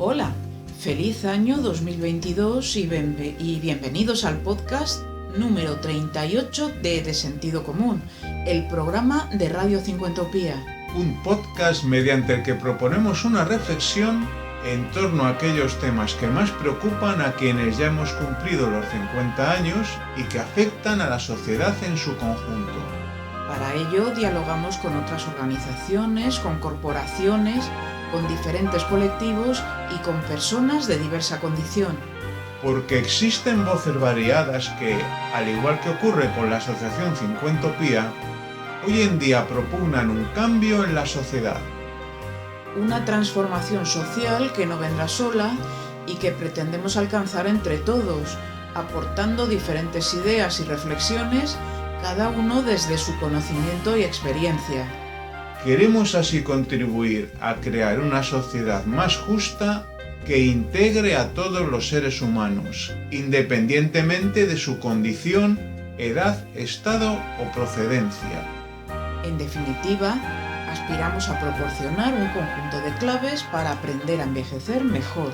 Hola, feliz año 2022 y bienvenidos al podcast número 38 de Sentido Común, el programa de Radio Cincuentopía. Un podcast mediante el que proponemos una reflexión en torno a aquellos temas que más preocupan a quienes ya hemos cumplido los 50 años y que afectan a la sociedad en su conjunto. Para ello dialogamos con otras organizaciones, con corporaciones, con diferentes colectivos y con personas de diversa condición. Porque existen voces variadas que, al igual que ocurre con la Asociación Cincuentopía, hoy en día propugnan un cambio en la sociedad. Una transformación social que no vendrá sola y que pretendemos alcanzar entre todos, aportando diferentes ideas y reflexiones, cada uno desde su conocimiento y experiencia. Queremos así contribuir a crear una sociedad más justa que integre a todos los seres humanos, independientemente de su condición, edad, estado o procedencia. En definitiva, aspiramos a proporcionar un conjunto de claves para aprender a envejecer mejor.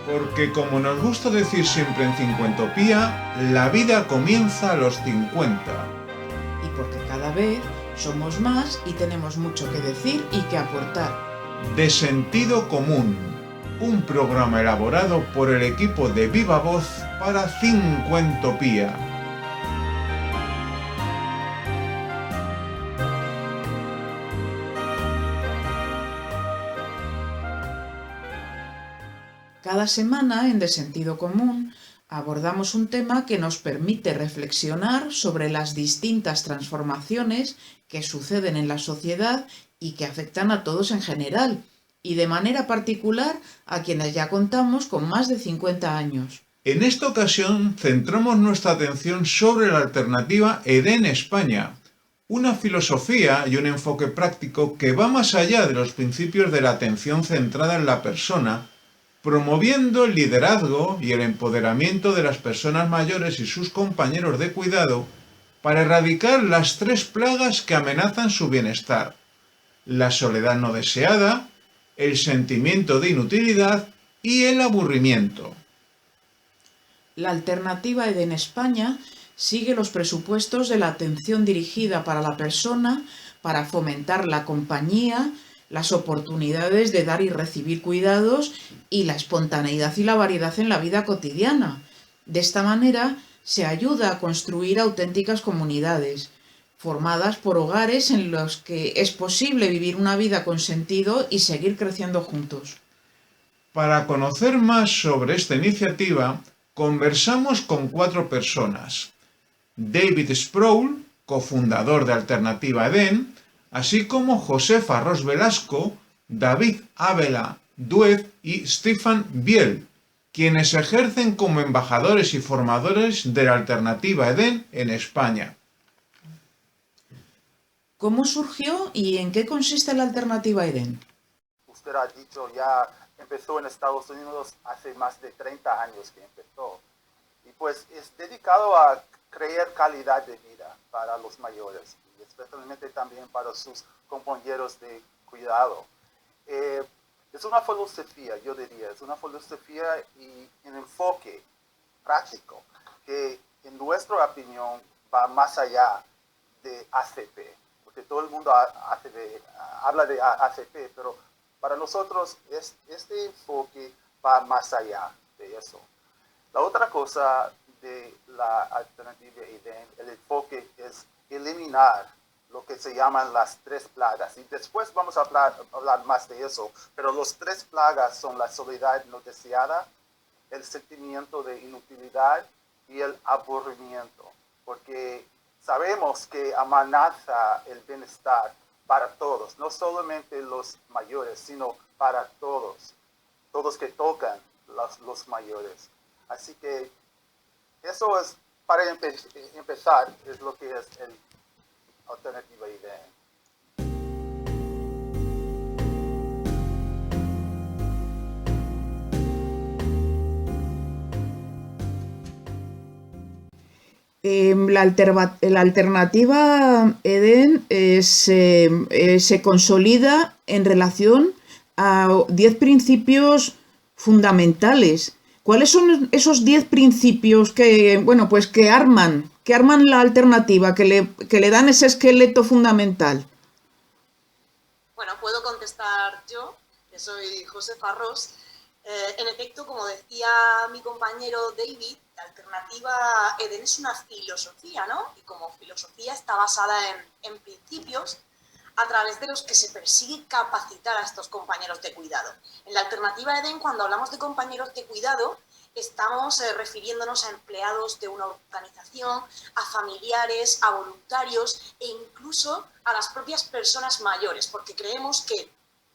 Porque, como nos gusta decir siempre en Cincuentopía, la vida comienza a los 50. Y porque cada vez somos más y tenemos mucho que decir y que aportar. De Sentido Común, un programa elaborado por el equipo de Viva Voz para Cincuentopía. Cada semana en De Sentido Común abordamos un tema que nos permite reflexionar sobre las distintas transformaciones que suceden en la sociedad y que afectan a todos en general, y de manera particular a quienes ya contamos con más de 50 años. En esta ocasión centramos nuestra atención sobre la alternativa EDEN España, una filosofía y un enfoque práctico que va más allá de los principios de la atención centrada en la persona, promoviendo el liderazgo y el empoderamiento de las personas mayores y sus compañeros de cuidado para erradicar las 3 plagas que amenazan su bienestar: la soledad no deseada, el sentimiento de inutilidad y el aburrimiento. La alternativa EDEN España sigue los presupuestos de la atención dirigida para la persona para fomentar la compañía, las oportunidades de dar y recibir cuidados y la espontaneidad y la variedad en la vida cotidiana. De esta manera se ayuda a construir auténticas comunidades, formadas por hogares en los que es posible vivir una vida con sentido y seguir creciendo juntos. Para conocer más sobre esta iniciativa, conversamos con 4 personas: David Sproul, cofundador de Alternativa EDEN, así como Josefa Ros Velasco, David Ávila Duez y Stefan Biel, quienes ejercen como embajadores y formadores de la Alternativa EDEN en España. ¿Cómo surgió y en qué consiste la Alternativa EDEN? Usted ha dicho, ya empezó en Estados Unidos hace más de 30 años que empezó. Y pues es dedicado a crear calidad de vida para los mayores, y especialmente también para sus compañeros de cuidado. Es una filosofía, yo diría, es una filosofía y un enfoque práctico que, en nuestra opinión, va más allá de ACP, porque todo el mundo habla de ACP, pero para nosotros este enfoque va más allá de eso. La otra cosa de la alternativa EDEN, el enfoque es eliminar lo que se llaman las 3 plagas. Y después vamos a hablar más de eso, pero las 3 plagas son la soledad no deseada, el sentimiento de inutilidad y el aburrimiento, porque sabemos que amenaza el bienestar para todos, no solamente los mayores, sino para todos que tocan los mayores. Así que eso es, para empezar, es lo que es el Alternativa EDEN. La alternativa EDEN se consolida en relación a 10 principios fundamentales. ¿Cuáles son esos 10 principios que, bueno, pues que arman la alternativa, que le dan ese esqueleto fundamental? Bueno, puedo contestar yo, que soy Josefa Ros. En efecto, como decía mi compañero David, la alternativa Eden es una filosofía, ¿no? Y como filosofía está basada en principios a través de los que se persigue capacitar a estos compañeros de cuidado. En la alternativa Eden, cuando hablamos de compañeros de cuidado, estamos refiriéndonos a empleados de una organización, a familiares, a voluntarios e incluso a las propias personas mayores, porque creemos que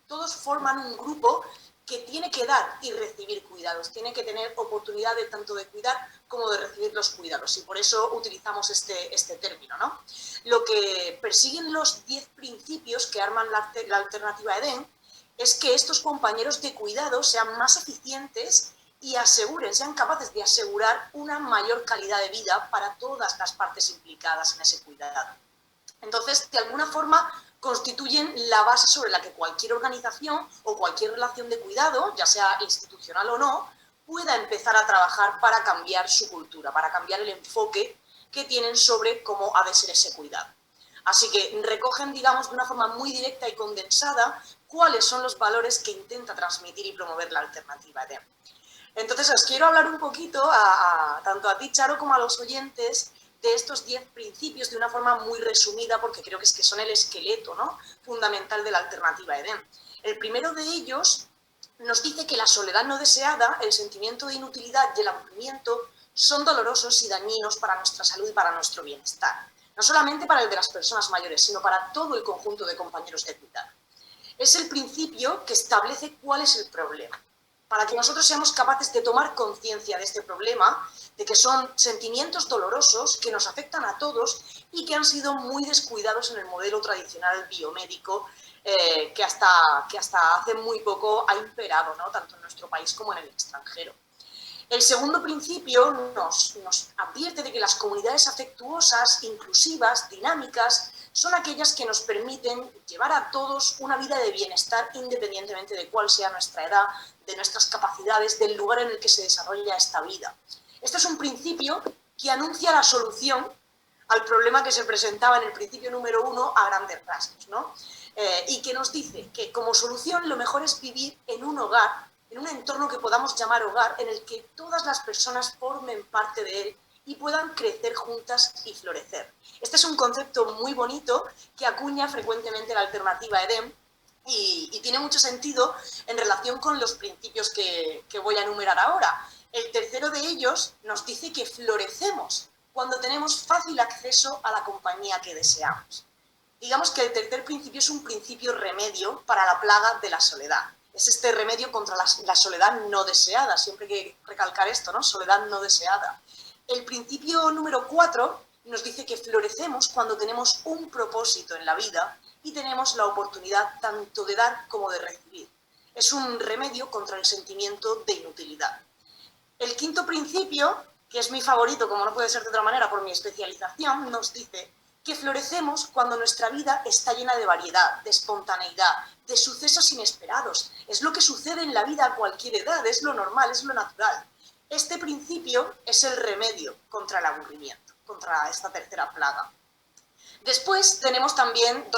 todos forman un grupo que tiene que dar y recibir cuidados, tiene que tener oportunidad de tanto de cuidar como de recibir los cuidados, y por eso utilizamos este término, ¿no? Lo que persiguen los 10 principios que arman la alternativa Eden es que estos compañeros de cuidado sean más eficientes y sean capaces de asegurar una mayor calidad de vida para todas las partes implicadas en ese cuidado. Entonces, de alguna forma, constituyen la base sobre la que cualquier organización o cualquier relación de cuidado, ya sea institucional o no, pueda empezar a trabajar para cambiar su cultura, para cambiar el enfoque que tienen sobre cómo ha de ser ese cuidado. Así que recogen, digamos, de una forma muy directa y condensada cuáles son los valores que intenta transmitir y promover la alternativa Eden. Entonces, os quiero hablar un poquito, tanto a ti, Charo, como a los oyentes, de estos 10 principios de una forma muy resumida, porque creo que son el esqueleto, ¿no?, fundamental de la alternativa Eden. El primero de ellos nos dice que la soledad no deseada, el sentimiento de inutilidad y el aburrimiento son dolorosos y dañinos para nuestra salud y para nuestro bienestar. No solamente para el de las personas mayores, sino para todo el conjunto de compañeros de cuidado. Es el principio que establece cuál es el problema, para que nosotros seamos capaces de tomar conciencia de este problema, de que son sentimientos dolorosos que nos afectan a todos y que han sido muy descuidados en el modelo tradicional biomédico que hasta hace muy poco ha imperado, ¿no?, tanto en nuestro país como en el extranjero. El segundo principio nos advierte de que las comunidades afectuosas, inclusivas, dinámicas, son aquellas que nos permiten llevar a todos una vida de bienestar independientemente de cuál sea nuestra edad, de nuestras capacidades, del lugar en el que se desarrolla esta vida. Este es un principio que anuncia la solución al problema que se presentaba en el principio número 1 a grandes rasgos, ¿no? Y que nos dice que como solución lo mejor es vivir en un hogar, en un entorno que podamos llamar hogar, en el que todas las personas formen parte de él y puedan crecer juntas y florecer. Este es un concepto muy bonito que acuña frecuentemente la alternativa Eden y tiene mucho sentido en relación con los principios que voy a enumerar ahora. El tercero de ellos nos dice que florecemos cuando tenemos fácil acceso a la compañía que deseamos. Digamos que el tercer principio es un principio remedio para la plaga de la soledad. Es este remedio contra la soledad no deseada, siempre hay que recalcar esto, ¿no? Soledad no deseada. El principio número 4 nos dice que florecemos cuando tenemos un propósito en la vida y tenemos la oportunidad tanto de dar como de recibir. Es un remedio contra el sentimiento de inutilidad. El quinto principio, que es mi favorito, como no puede ser de otra manera por mi especialización, nos dice que florecemos cuando nuestra vida está llena de variedad, de espontaneidad, de sucesos inesperados. Es lo que sucede en la vida a cualquier edad, es lo normal, es lo natural. Este principio es el remedio contra el aburrimiento, contra esta tercera plaga. Después tenemos también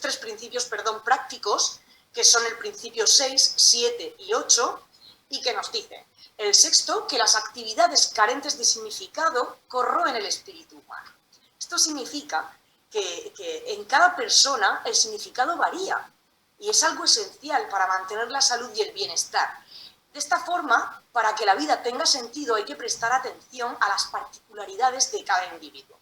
tres principios prácticos, que son el principio 6, 7 y 8, y que nos dicen: el sexto, que las actividades carentes de significado corroen el espíritu humano. Esto significa que en cada persona el significado varía y es algo esencial para mantener la salud y el bienestar. De esta forma, para que la vida tenga sentido hay que prestar atención a las particularidades de cada individuo.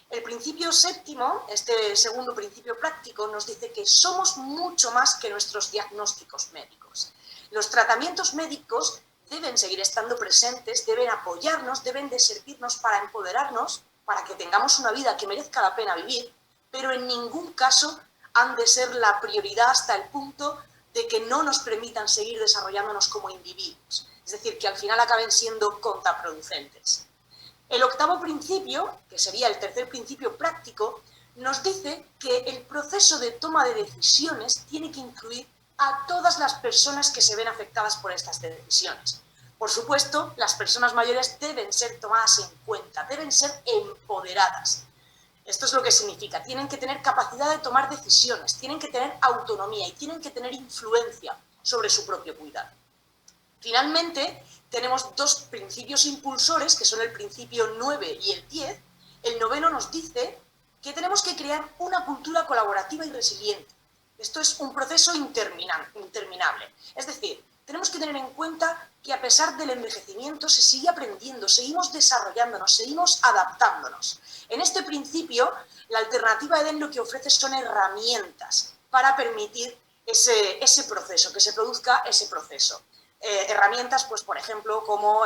El principio séptimo, este segundo principio práctico, nos dice que somos mucho más que nuestros diagnósticos médicos. Los tratamientos médicos deben seguir estando presentes, deben apoyarnos, deben de servirnos para empoderarnos, para que tengamos una vida que merezca la pena vivir, pero en ningún caso han de ser la prioridad hasta el punto de que no nos permitan seguir desarrollándonos como individuos, es decir, que al final acaben siendo contraproducentes. El octavo principio, que sería el tercer principio práctico, nos dice que el proceso de toma de decisiones tiene que incluir a todas las personas que se ven afectadas por estas decisiones. Por supuesto, las personas mayores deben ser tomadas en cuenta, deben ser empoderadas. Esto es lo que significa, tienen que tener capacidad de tomar decisiones, tienen que tener autonomía y tienen que tener influencia sobre su propio cuidado. Finalmente, tenemos dos principios impulsores, que son el principio 9 y el 10. El noveno nos dice que tenemos que crear una cultura colaborativa y resiliente. Esto es un proceso interminable. Es decir, tenemos que tener en cuenta que a pesar del envejecimiento se sigue aprendiendo, seguimos desarrollándonos, seguimos adaptándonos. En este principio, la alternativa EDEN lo que ofrece son herramientas para permitir ese proceso, que se produzca ese proceso. Herramientas, pues, por ejemplo, como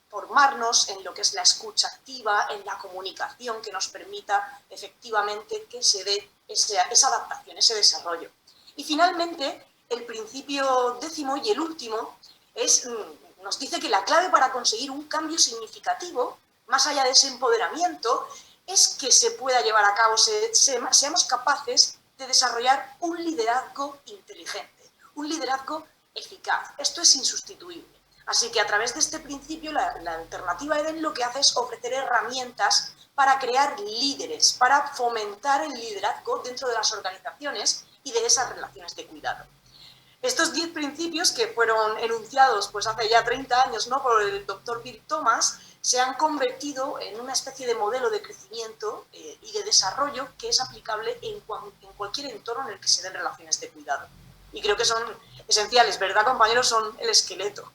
formarnos en lo que es la escucha activa, en la comunicación, que nos permita efectivamente que se dé esa adaptación, ese desarrollo. Y finalmente, el principio décimo y el último nos dice que la clave para conseguir un cambio significativo, más allá de ese empoderamiento, es que se pueda llevar a cabo, seamos capaces de desarrollar un liderazgo inteligente, un liderazgo eficaz. Esto es insustituible. Así que a través de este principio, la alternativa EDEN lo que hace es ofrecer herramientas para crear líderes, para fomentar el liderazgo dentro de las organizaciones y de esas relaciones de cuidado. Estos 10 principios que fueron enunciados pues hace ya 30 años, ¿no?, por el doctor Bill Thomas, se han convertido en una especie de modelo de crecimiento y de desarrollo que es aplicable en cualquier entorno en el que se den relaciones de cuidado. Y creo que son esenciales, ¿verdad, compañeros? Son el esqueleto.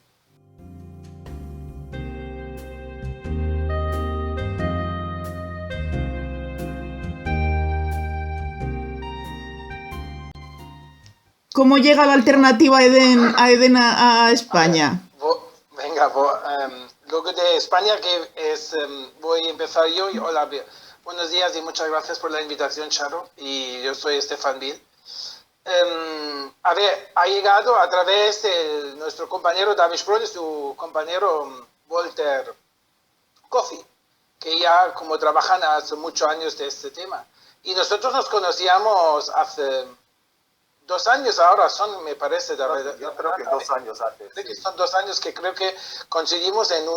¿Cómo llega la alternativa EDEN a España? Venga, luego de España, que es, voy a empezar yo. Hola, buenos días y muchas gracias por la invitación, Charo. Y yo soy Stefan Bill. A ver, ha llegado a través de nuestro compañero David Sproul y su compañero Walter Coffey, que ya como trabajan hace muchos años de este tema. Y nosotros nos conocíamos hace 2 años ahora, me parece. Yo creo que 2 años antes. Sí. Que son 2 años que creo que coincidimos en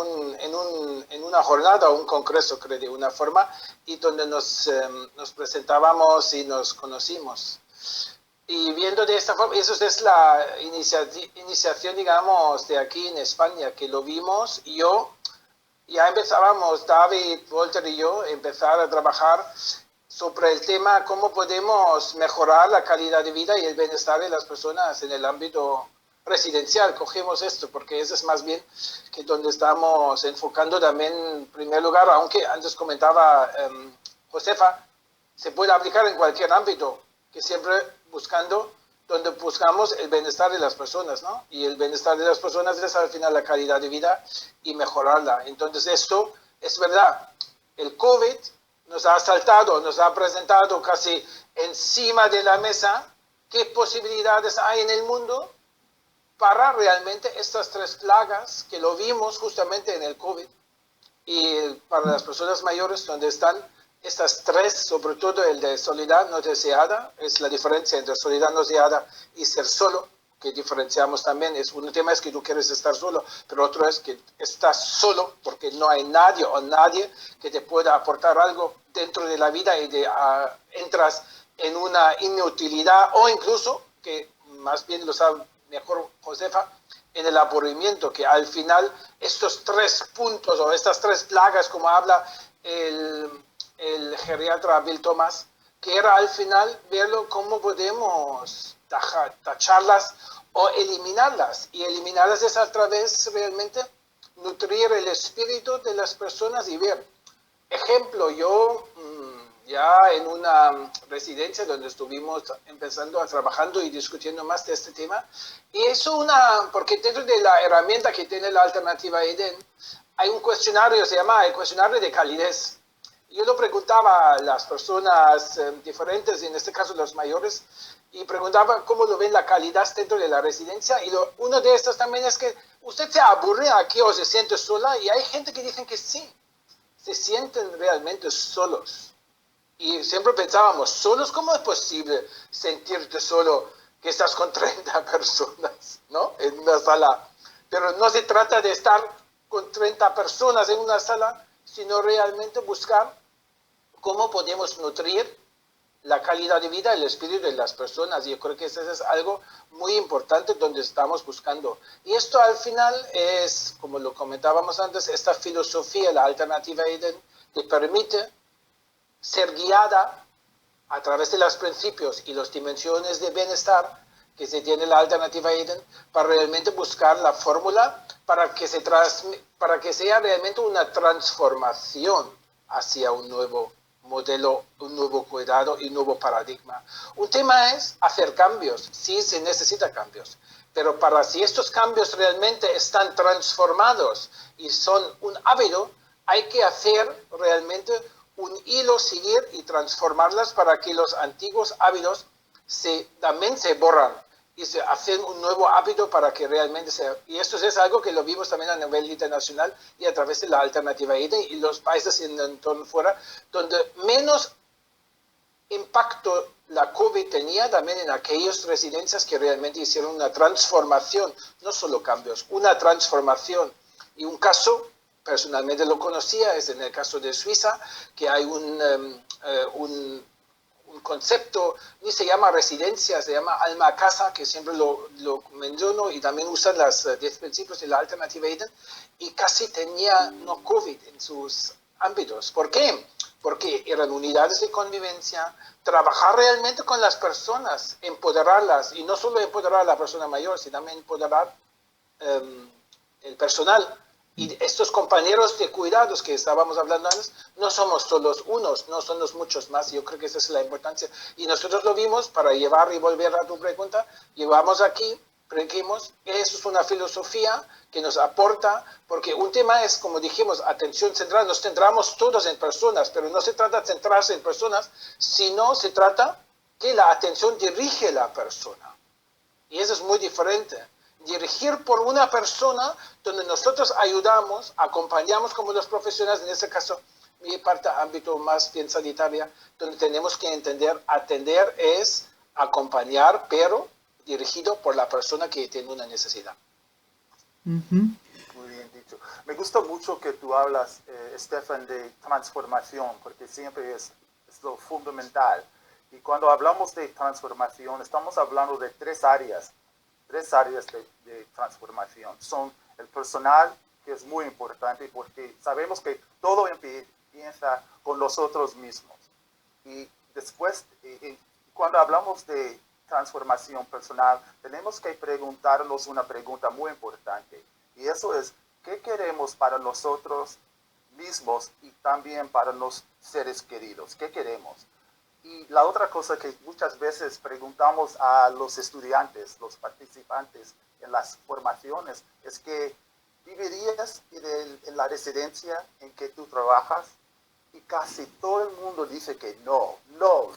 una jornada o un congreso, creo, de una forma, y donde nos presentábamos y nos conocimos. Y viendo de esta forma, eso es la iniciación, digamos, de aquí en España, que lo vimos, y ya empezábamos, David, Walter y yo, empezar a trabajar sobre el tema cómo podemos mejorar la calidad de vida y el bienestar de las personas en el ámbito residencial. Cogemos esto porque ese es más bien que donde estamos enfocando también en primer lugar, aunque antes comentaba Josefa, se puede aplicar en cualquier ámbito, que siempre buscando donde buscamos el bienestar de las personas, ¿no? Y el bienestar de las personas es al final la calidad de vida y mejorarla. Entonces esto es verdad. El COVID nos ha saltado, nos ha presentado casi encima de la mesa qué posibilidades hay en el mundo para realmente estas 3 plagas que lo vimos justamente en el COVID, y para las personas mayores donde están estas 3, sobre todo el de soledad no deseada, es la diferencia entre soledad no deseada y ser solo, que diferenciamos también. Un tema es que tú quieres estar solo, pero otro es que estás solo porque no hay nadie o nadie que te pueda aportar algo dentro de la vida y entras en una inutilidad, o incluso, que más bien lo sabe mejor Josefa, en el aburrimiento, que al final estos 3 puntos o estas 3 plagas, como habla el geriatra Bill Thomas, que era al final verlo cómo podemos tacharlas o eliminarlas. Y eliminarlas es a través realmente nutrir el espíritu de las personas y ver. Ejemplo, yo ya en una residencia donde estuvimos empezando a trabajando y discutiendo más de este tema, y eso porque dentro de la herramienta que tiene la alternativa EDEN, hay un cuestionario, se llama el cuestionario de calidez. Yo lo preguntaba a las personas diferentes, y en este caso los mayores, y preguntaba cómo lo ven la calidad dentro de la residencia, y uno de estos también es que usted se aburre aquí o se siente sola, y hay gente que dicen que sí, se sienten realmente solos. Y siempre pensábamos, ¿solos? ¿Cómo es posible sentirte solo que estás con 30 personas, ¿no? En una sala. Pero no se trata de estar con 30 personas en una sala, sino realmente buscar cómo podemos nutrir la calidad de vida, el espíritu de las personas. Y yo creo que eso es algo muy importante donde estamos buscando. Y esto al final es, como lo comentábamos antes, esta filosofía, la alternativa Eden, que permite ser guiada a través de los principios y las dimensiones de bienestar que se tiene la alternativa Eden para realmente buscar la fórmula para que sea realmente una transformación hacia un nuevo modelo, un nuevo cuidado y un nuevo paradigma. Un tema es hacer cambios, sí se necesita cambios, pero para si estos cambios realmente están transformados y son un hábito, hay que hacer realmente un hilo, seguir y transformarlas para que los antiguos hábitos también se borran y se hacen un nuevo hábito para que realmente sea. Y esto es algo que lo vimos también a nivel internacional y a través de la alternativa Eden y los países en el entorno fuera, donde menos impacto la COVID tenía también en aquellas residencias que realmente hicieron una transformación, no solo cambios, una transformación. Y un caso, personalmente lo conocía, es en el caso de Suiza, que hay un concepto, ni se llama residencia, se llama alma casa, que siempre lo menciono, y también usan los 10 principios de la alternativa Eden, y casi tenía no COVID en sus ámbitos. ¿Por qué? Porque eran unidades de convivencia, trabajar realmente con las personas, empoderarlas, y no solo empoderar a la persona mayor, sino también empoderar el personal. Y estos compañeros de cuidados que estábamos hablando antes, no somos solo unos, no somos muchos más. Yo creo que esa es la importancia. Y nosotros lo vimos, para llevar y volver a tu pregunta, llevamos aquí, predicamos, eso es una filosofía que nos aporta, porque un tema es, como dijimos, atención centrada, nos centramos todos en personas, pero no se trata de centrarse en personas, sino se trata que la atención dirige a la persona. Y eso es muy diferente. Dirigir por una persona donde nosotros ayudamos, acompañamos como los profesionales, en este caso, mi parte ámbito más bien sanitaria, donde tenemos que entender, atender es acompañar, pero dirigido por la persona que tiene una necesidad. Muy bien dicho. Me gusta mucho que tú hablas, Stefan, de transformación, porque siempre es lo fundamental. Y cuando hablamos de transformación, estamos hablando de tres áreas de transformación. Son el personal, que es muy importante porque sabemos que todo empieza con nosotros mismos. Y después, cuando hablamos de transformación personal, tenemos que preguntarnos una pregunta muy importante. Y eso es, ¿qué queremos para nosotros mismos y también para los seres queridos? ¿Qué queremos? Y la otra cosa que muchas veces preguntamos a los estudiantes, los participantes en las formaciones, es que ¿vivirías en la residencia en que tú trabajas? Y casi todo el mundo dice que no,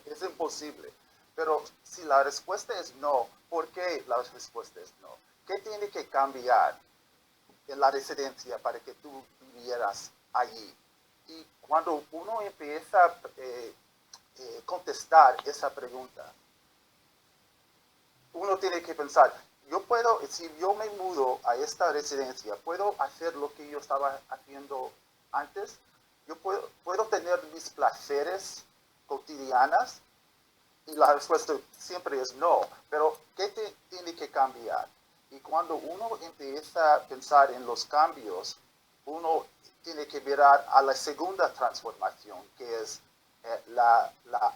es imposible. Pero si la respuesta es no, ¿por qué la respuesta es no? ¿Qué tiene que cambiar en la residencia para que tú vivieras allí? Y cuando uno empieza a contestar esa pregunta, uno tiene que pensar, si yo me mudo a esta residencia, ¿puedo hacer lo que yo estaba haciendo antes? ¿Yo puedo tener mis placeres cotidianas? Y la respuesta siempre es no, pero ¿qué tiene que cambiar? Y cuando uno empieza a pensar en los cambios, uno tiene que mirar a la segunda transformación, que es la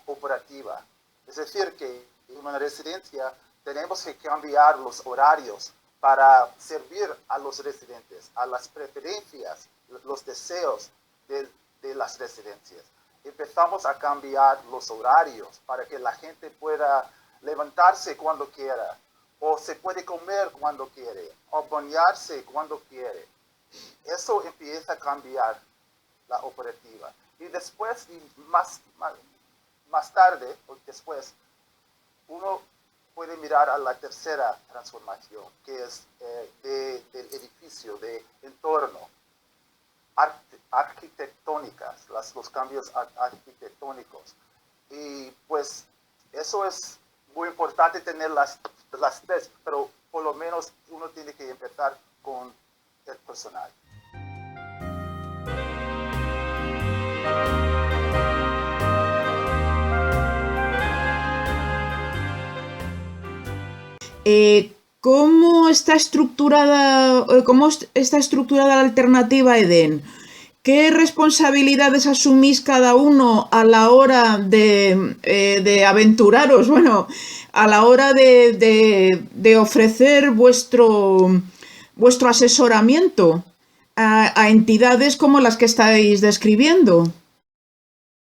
operativa. Es decir, que en una residencia tenemos que cambiar los horarios para servir a los residentes, a las preferencias, los deseos de las residencias. Empezamos a cambiar los horarios para que la gente pueda levantarse cuando quiera, o se puede comer cuando quiere, o bañarse cuando quiere. Eso empieza a cambiar la operativa. Y después, más tarde, o después, uno puede mirar a la tercera transformación, que es del edificio, del entorno, arquitectónicas, los cambios arquitectónicos. Y pues eso es muy importante tener las tres, pero por lo menos uno tiene que empezar con el personal. ¿Cómo está estructurada la alternativa EDEN? ¿Qué responsabilidades asumís cada uno a la hora de aventuraros? Bueno, a la hora de ofrecer vuestro asesoramiento a entidades como las que estáis describiendo.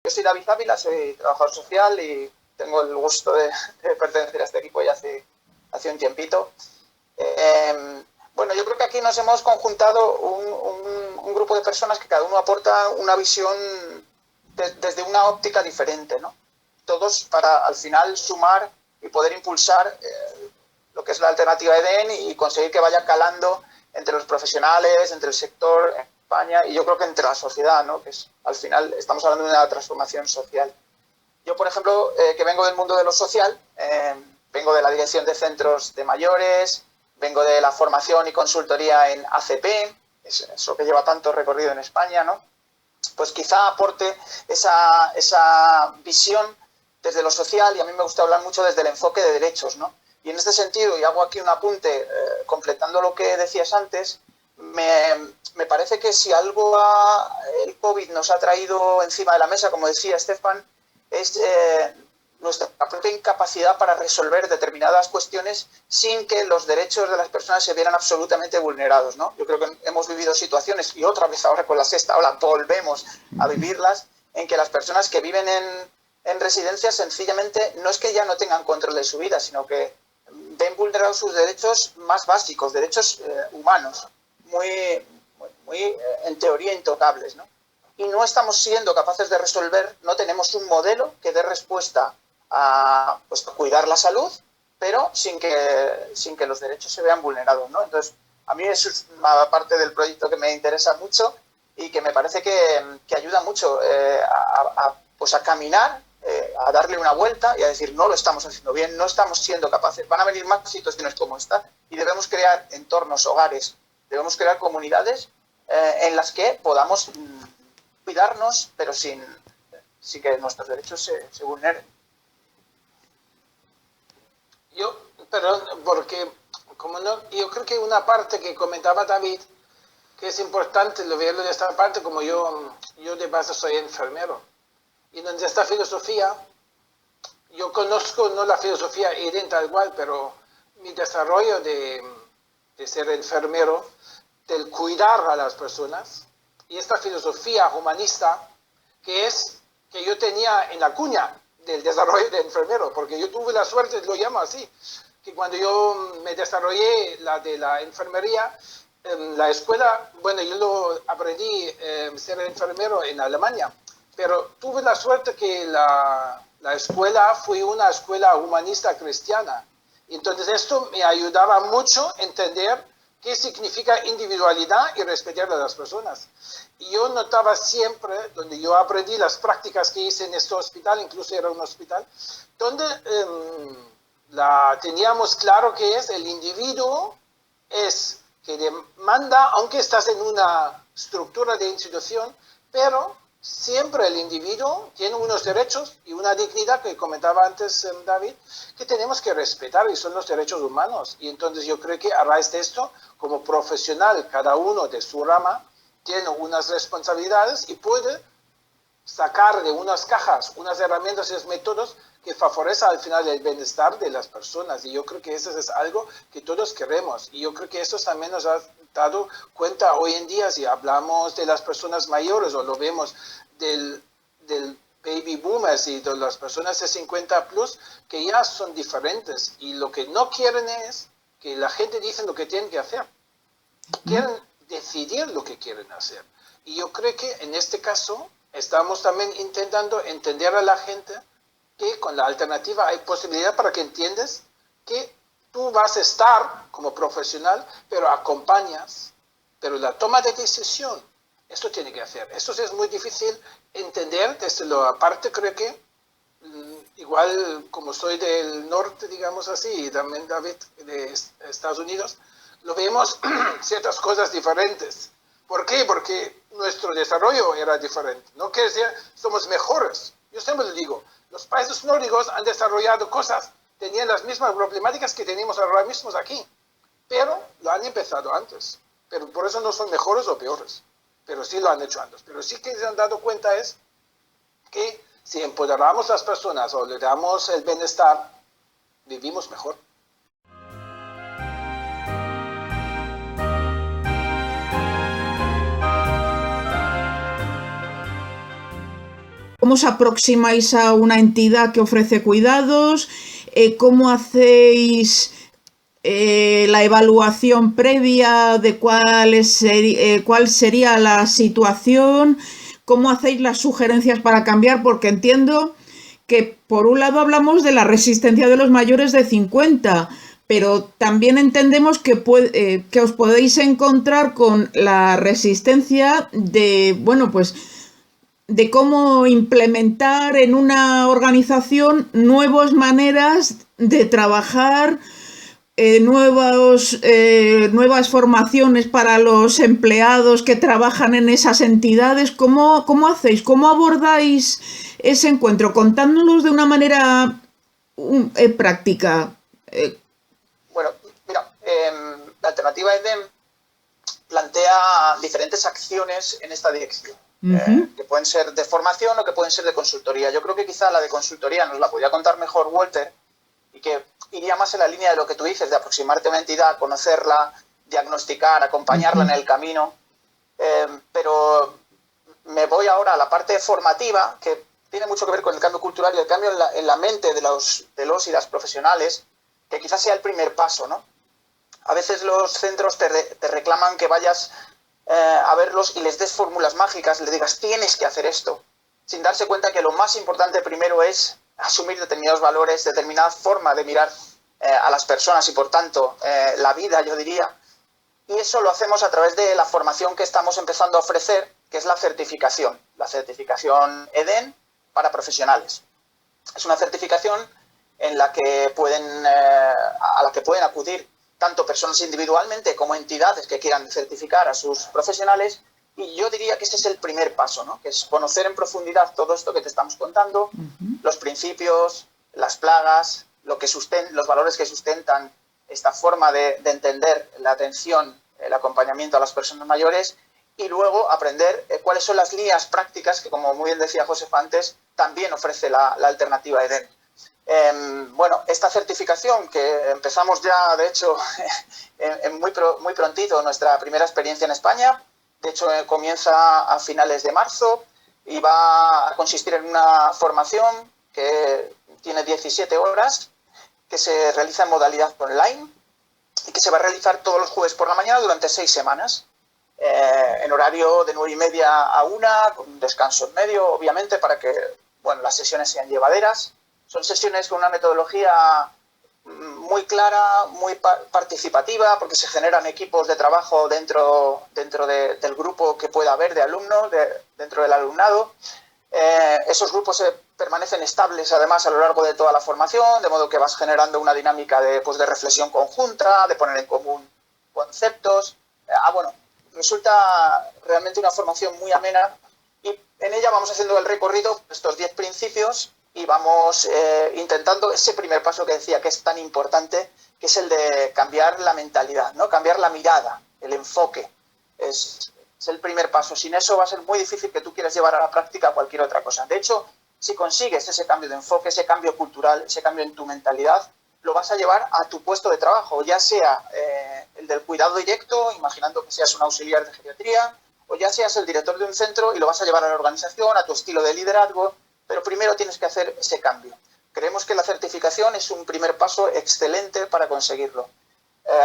Yo soy David Ávila, soy trabajador social y tengo el gusto de pertenecer a este equipo ya hace un tiempito. Bueno, yo creo que aquí nos hemos conjuntado un grupo de personas que cada uno aporta una visión desde una óptica diferente, ¿no? Todos para al final sumar y poder impulsar lo que es la alternativa EDEN y conseguir que vaya calando entre los profesionales, entre el sector en España y yo creo que entre la sociedad, ¿no? Que es, al final estamos hablando de una transformación social. Yo, por ejemplo, que vengo del mundo de lo social, vengo de la dirección de centros de mayores, vengo de la formación y consultoría en ACP, eso que lleva tanto recorrido en España, ¿no? Pues quizá aporte esa visión desde lo social y a mí me gusta hablar mucho desde el enfoque de derechos, ¿no? Y en este sentido, y hago aquí un apunte completando lo que decías antes, me parece que si algo el COVID nos ha traído encima de la mesa, como decía Stefan, es nuestra propia incapacidad para resolver determinadas cuestiones sin que los derechos de las personas se vieran absolutamente vulnerados, ¿no? Yo creo que hemos vivido situaciones, y otra vez ahora con la sexta ola volvemos a vivirlas, en que las personas que viven en residencias sencillamente no es que ya no tengan control de su vida, sino que ven vulnerados sus derechos más básicos, derechos humanos, muy en teoría intocables, ¿no? Y no estamos siendo capaces de resolver, no tenemos un modelo que dé respuesta a cuidar la salud, pero sin que los derechos se vean vulnerados, ¿no? Entonces, a mí eso es una parte del proyecto que me interesa mucho y que me parece que ayuda mucho a caminar, a darle una vuelta y a decir, no lo estamos haciendo bien, no estamos siendo capaces, van a venir más situaciones como esta y debemos crear entornos, hogares, debemos crear comunidades en las que podamos cuidarnos, pero sin que nuestros derechos se vulneren. Porque yo creo que una parte que comentaba David, que es importante verlo de esta parte, como yo de base soy enfermero, y donde esta filosofía, yo conozco no la filosofía EDEN tal cual, pero mi desarrollo de ser enfermero, del cuidar a las personas, y esta filosofía humanista que yo tenía en la cuña del desarrollo de enfermero, porque yo tuve la suerte, lo llamo así, que cuando yo me desarrollé de la enfermería, la escuela, bueno, yo lo aprendí ser enfermero en Alemania, pero tuve la suerte que la escuela fue una escuela humanista cristiana. Entonces esto me ayudaba mucho a entender qué significa individualidad y respetar a las personas. Y yo notaba siempre, donde yo aprendí las prácticas que hice en este hospital, incluso era un hospital, donde teníamos claro que el individuo es que demanda, aunque estás en una estructura de institución, pero siempre el individuo tiene unos derechos y una dignidad que comentaba antes David, que tenemos que respetar y son los derechos humanos. Y entonces yo creo que a raíz de esto, como profesional, cada uno de su rama tiene unas responsabilidades y puede sacar de unas cajas unas herramientas y métodos que favorecen al final el bienestar de las personas. Y yo creo que eso es algo que todos queremos. Y yo creo que eso también nos ha dado cuenta hoy en día, si hablamos de las personas mayores o lo vemos del baby boomers y de las personas de 50 plus, que ya son diferentes. Y lo que no quieren es que la gente dice lo que tienen que hacer. Quieren decidir lo que quieren hacer. Y yo creo que en este caso estamos también intentando entender a la gente que con la alternativa hay posibilidad para que entiendas que tú vas a estar como profesional, pero acompañas, pero la toma de decisión, esto tiene que hacer. Esto es muy difícil entender desde la parte, creo que igual como soy del norte, digamos así, y también David de Estados Unidos, lo vemos ciertas cosas diferentes. ¿Por qué? Porque nuestro desarrollo era diferente. No quiere decir somos mejores. Yo siempre lo digo, los países nórdicos han desarrollado cosas, tenían las mismas problemáticas que tenemos ahora mismo aquí, pero lo han empezado antes. Pero por eso no son mejores o peores, pero sí lo han hecho antes. Pero sí que se han dado cuenta es que si empoderamos a las personas o le damos el bienestar, vivimos mejor. ¿Cómo os aproximáis a una entidad que ofrece cuidados? ¿Cómo hacéis la evaluación previa de cuál sería la situación? ¿Cómo hacéis las sugerencias para cambiar? Porque entiendo que por un lado hablamos de la resistencia de los mayores de 50, pero también entendemos que os podéis encontrar con la resistencia de, bueno, pues de cómo implementar en una organización nuevas maneras de trabajar, nuevas formaciones para los empleados que trabajan en esas entidades. ¿Cómo hacéis? ¿Cómo abordáis ese encuentro? Contándonos de una manera práctica. Bueno, mira, la alternativa EDEN plantea diferentes acciones en esta dirección. Que pueden ser de formación o que pueden ser de consultoría. Yo creo que quizá la de consultoría nos la podría contar mejor Walter, y que iría más en la línea de lo que tú dices, de aproximarte a una entidad, conocerla, diagnosticar, acompañarla en el camino. Pero me voy ahora a la parte formativa, que tiene mucho que ver con el cambio cultural y el cambio en la mente de los y las profesionales, que quizás sea el primer paso, ¿no? A veces los centros te reclaman que vayas a verlos y les des fórmulas mágicas, le digas tienes que hacer esto, sin darse cuenta que lo más importante primero es asumir determinados valores, determinada forma de mirar a las personas y por tanto la vida, yo diría. Y eso lo hacemos a través de la formación que estamos empezando a ofrecer, que es la certificación EDEN para profesionales. Es una certificación en la que a la que pueden acudir tanto personas individualmente como entidades que quieran certificar a sus profesionales, y yo diría que ese es el primer paso, ¿no? Que es conocer en profundidad todo esto que te estamos contando, los principios, las plagas, los valores que sustentan esta forma de entender la atención, el acompañamiento a las personas mayores, y luego aprender cuáles son las líneas prácticas que, como muy bien decía Josefa antes, también ofrece la alternativa EDEN. Bueno, esta certificación que empezamos ya, de hecho, muy prontito, nuestra primera experiencia en España, de hecho comienza a finales de marzo y va a consistir en una formación que tiene 17 horas, que se realiza en modalidad online y que se va a realizar todos los jueves por la mañana durante 6 semanas, en horario de 9:30 a 1, con descanso en medio, obviamente, para que las sesiones sean llevaderas. Son sesiones con una metodología muy clara, muy participativa, porque se generan equipos de trabajo dentro del grupo que pueda haber de alumnos, dentro del alumnado. Esos grupos permanecen estables, además, a lo largo de toda la formación, de modo que vas generando una dinámica de reflexión conjunta, de poner en común conceptos. Resulta realmente una formación muy amena, y en ella vamos haciendo el recorrido, estos 10 principios, y vamos intentando ese primer paso que decía que es tan importante, que es el de cambiar la mentalidad, ¿no? Cambiar la mirada, el enfoque. Es el primer paso. Sin eso va a ser muy difícil que tú quieras llevar a la práctica cualquier otra cosa. De hecho, si consigues ese cambio de enfoque, ese cambio cultural, ese cambio en tu mentalidad, lo vas a llevar a tu puesto de trabajo, ya sea el del cuidado directo, imaginando que seas un auxiliar de geriatría, o ya seas el director de un centro y lo vas a llevar a la organización, a tu estilo de liderazgo. Pero primero tienes que hacer ese cambio. Creemos que la certificación es un primer paso excelente para conseguirlo.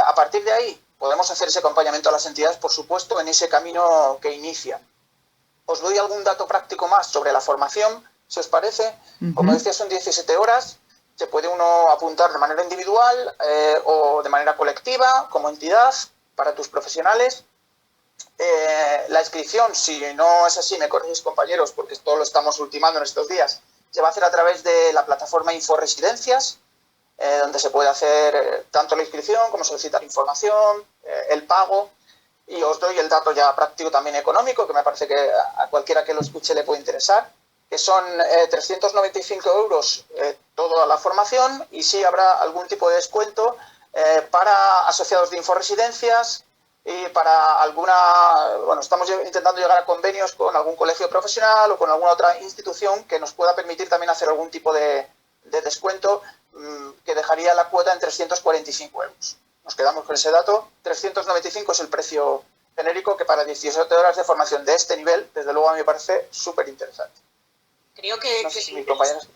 A partir de ahí podemos hacer ese acompañamiento a las entidades, por supuesto, en ese camino que inician. Os doy algún dato práctico más sobre la formación, si os parece. Como decía, son 17 horas. Se puede uno apuntar de manera individual o de manera colectiva, como entidad, para tus profesionales. La inscripción, si no es así, me corregís, compañeros, porque esto lo estamos ultimando en estos días, se va a hacer a través de la plataforma InfoResidencias, donde se puede hacer tanto la inscripción como solicitar información, el pago. Y os doy el dato ya práctico también económico, que me parece que a cualquiera que lo escuche le puede interesar, que son 395 euros toda la formación, y sí habrá algún tipo de descuento para asociados de InfoResidencias y para alguna... Bueno, estamos intentando llegar a convenios con algún colegio profesional o con alguna otra institución que nos pueda permitir también hacer algún tipo de descuento que dejaría la cuota en 345 euros. Nos quedamos con ese dato. 395 es el precio genérico, que para 17 horas de formación de este nivel, desde luego a mí me parece súper interesante. Creo que, no sé si mis compañeros...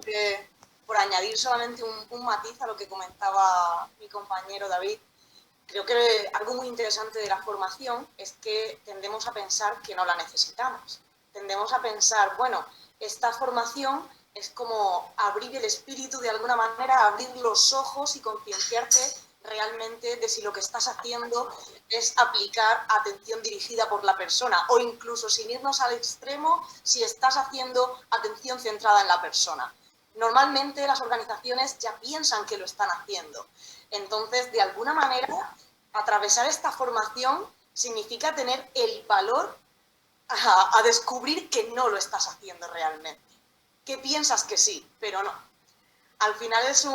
por añadir solamente un matiz a lo que comentaba mi compañero David, creo que algo muy interesante de la formación es que tendemos a pensar que no la necesitamos. Tendemos a pensar, bueno, esta formación es como abrir el espíritu de alguna manera, abrir los ojos y concienciarte realmente de si lo que estás haciendo es aplicar atención dirigida por la persona, o incluso, sin irnos al extremo, si estás haciendo atención centrada en la persona. Normalmente las organizaciones ya piensan que lo están haciendo. Entonces, de alguna manera, atravesar esta formación significa tener el valor a descubrir que no lo estás haciendo realmente. Que piensas que sí, pero no. Al final es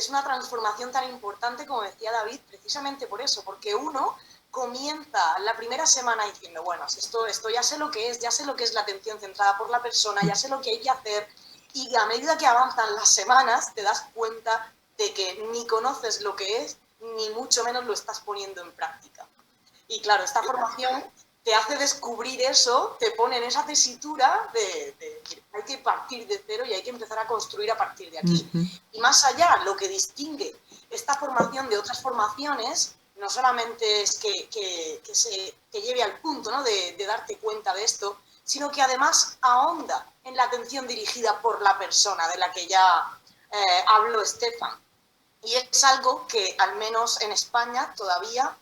una transformación tan importante, como decía David, precisamente por eso, porque uno comienza la primera semana diciendo, bueno, esto ya sé lo que es, la atención centrada por la persona, ya sé lo que hay que hacer, y a medida que avanzan las semanas te das cuenta de que ni conoces lo que es, ni mucho menos lo estás poniendo en práctica. Y claro, esta formación te hace descubrir eso, te pone en esa tesitura de hay que partir de cero y hay que empezar a construir a partir de aquí. Y más allá, lo que distingue esta formación de otras formaciones no solamente es que lleve al punto, ¿no?, de darte cuenta de esto, sino que además ahonda en la atención dirigida por la persona, de la que ya habló Estefan. Y es algo que, al menos en España, todavía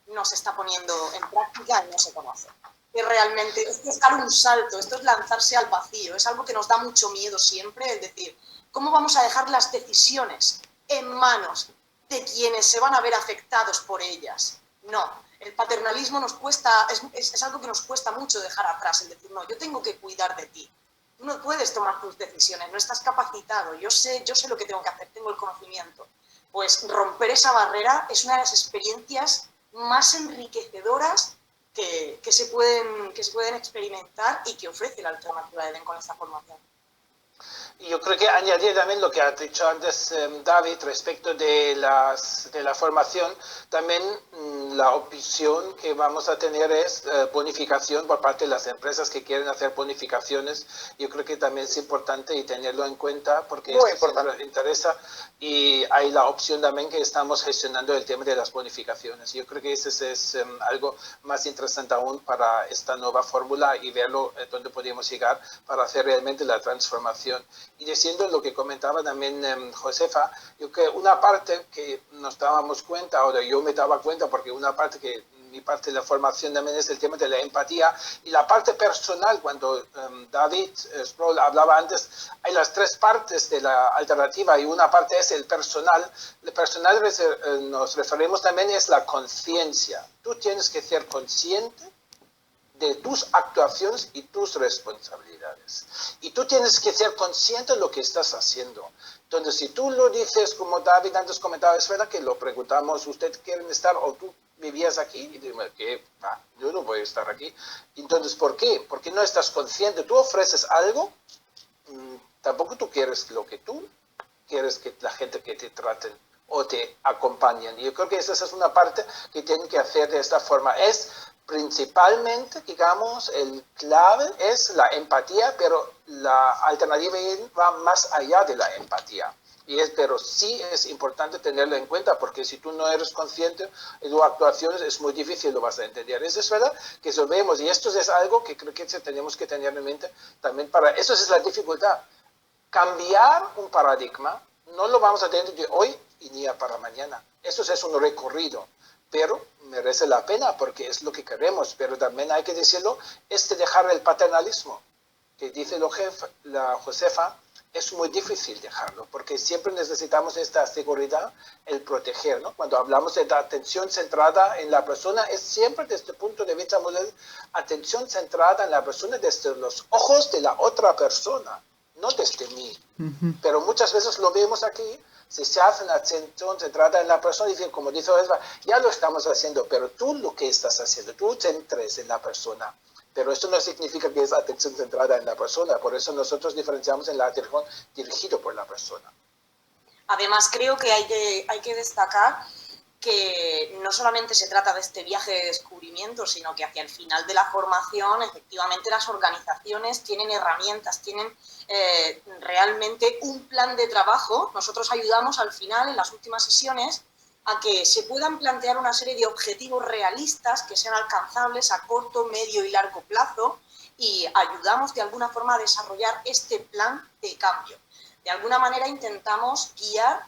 no se está poniendo en práctica y no se conoce. Que realmente esto es dar un salto, esto es lanzarse al vacío, es algo que nos da mucho miedo siempre, es decir, ¿cómo vamos a dejar las decisiones en manos de quienes se van a ver afectados por ellas? No, el paternalismo nos cuesta, es algo que nos cuesta mucho dejar atrás, el decir, no, yo tengo que cuidar de ti. Tú no puedes tomar tus decisiones, no estás capacitado, yo sé lo que tengo que hacer, tengo el conocimiento. Pues romper esa barrera es una de las experiencias más enriquecedoras que se pueden experimentar y que ofrece la alternativa de EDEN con esta formación. Y yo creo que añadir también lo que ha dicho antes David respecto de la formación, también la opción que vamos a tener es bonificación por parte de las empresas que quieren hacer bonificaciones. Yo creo que también es importante y tenerlo en cuenta porque esto siempre interesa, y hay la opción también que estamos gestionando el tema de las bonificaciones. Yo creo que ese es algo más interesante aún para esta nueva fórmula y verlo dónde podemos llegar para hacer realmente la transformación. Y diciendo lo que comentaba también Josefa, yo creo que una parte que nos dábamos cuenta, ahora yo me daba cuenta porque una parte que mi parte de la formación también es el tema de la empatía y la parte personal. Cuando David Sproul hablaba antes, hay las tres partes de la alternativa y una parte es el personal. El personal nos referimos también es la conciencia. Tú tienes que ser consciente de tus actuaciones y tus responsabilidades. Y tú tienes que ser consciente de lo que estás haciendo. Entonces, si tú lo dices, como David antes comentaba, es verdad que lo preguntamos, ¿usted quiere estar o tú vivías aquí? Y digo, que yo no voy a estar aquí. Entonces, ¿por qué? Porque no estás consciente. Tú ofreces algo, tampoco tú quieres lo que tú quieres que la gente que te traten o te acompañen. Y yo creo que esa es una parte que tienen que hacer de esta forma. Es principalmente, digamos, el clave es la empatía, pero la alternativa va más allá de la empatía. Pero sí es importante tenerlo en cuenta, porque si tú no eres consciente de tus actuaciones, es muy difícil lo vas a entender. Es verdad que eso vemos, y esto es algo que creo que tenemos que tener en mente también para... Eso es la dificultad. Cambiar un paradigma no lo vamos a tener de hoy y ni para mañana. Eso es un recorrido, pero merece la pena porque es lo que queremos. Pero también hay que decirlo, dejar el paternalismo, que dice la Josefa, es muy difícil dejarlo, porque siempre necesitamos esta seguridad, el proteger, ¿no? Cuando hablamos de la atención centrada en la persona, es siempre desde el punto de vista moderno, atención centrada en la persona desde los ojos de la otra persona, no desde mí. Pero muchas veces lo vemos aquí, si se hace una atención centrada en la persona, y como dice Esba, ya lo estamos haciendo, pero tú lo que estás haciendo, tú centres en la persona. Pero esto no significa que es atención centrada en la persona, por eso nosotros diferenciamos en la atención dirigido por la persona. Además, creo que hay que destacar que no solamente se trata de este viaje de descubrimiento, sino que hacia el final de la formación, efectivamente, las organizaciones tienen herramientas, tienen realmente un plan de trabajo. Nosotros ayudamos al final, en las últimas sesiones, a que se puedan plantear una serie de objetivos realistas que sean alcanzables a corto, medio y largo plazo, y ayudamos de alguna forma a desarrollar este plan de cambio. De alguna manera intentamos guiar,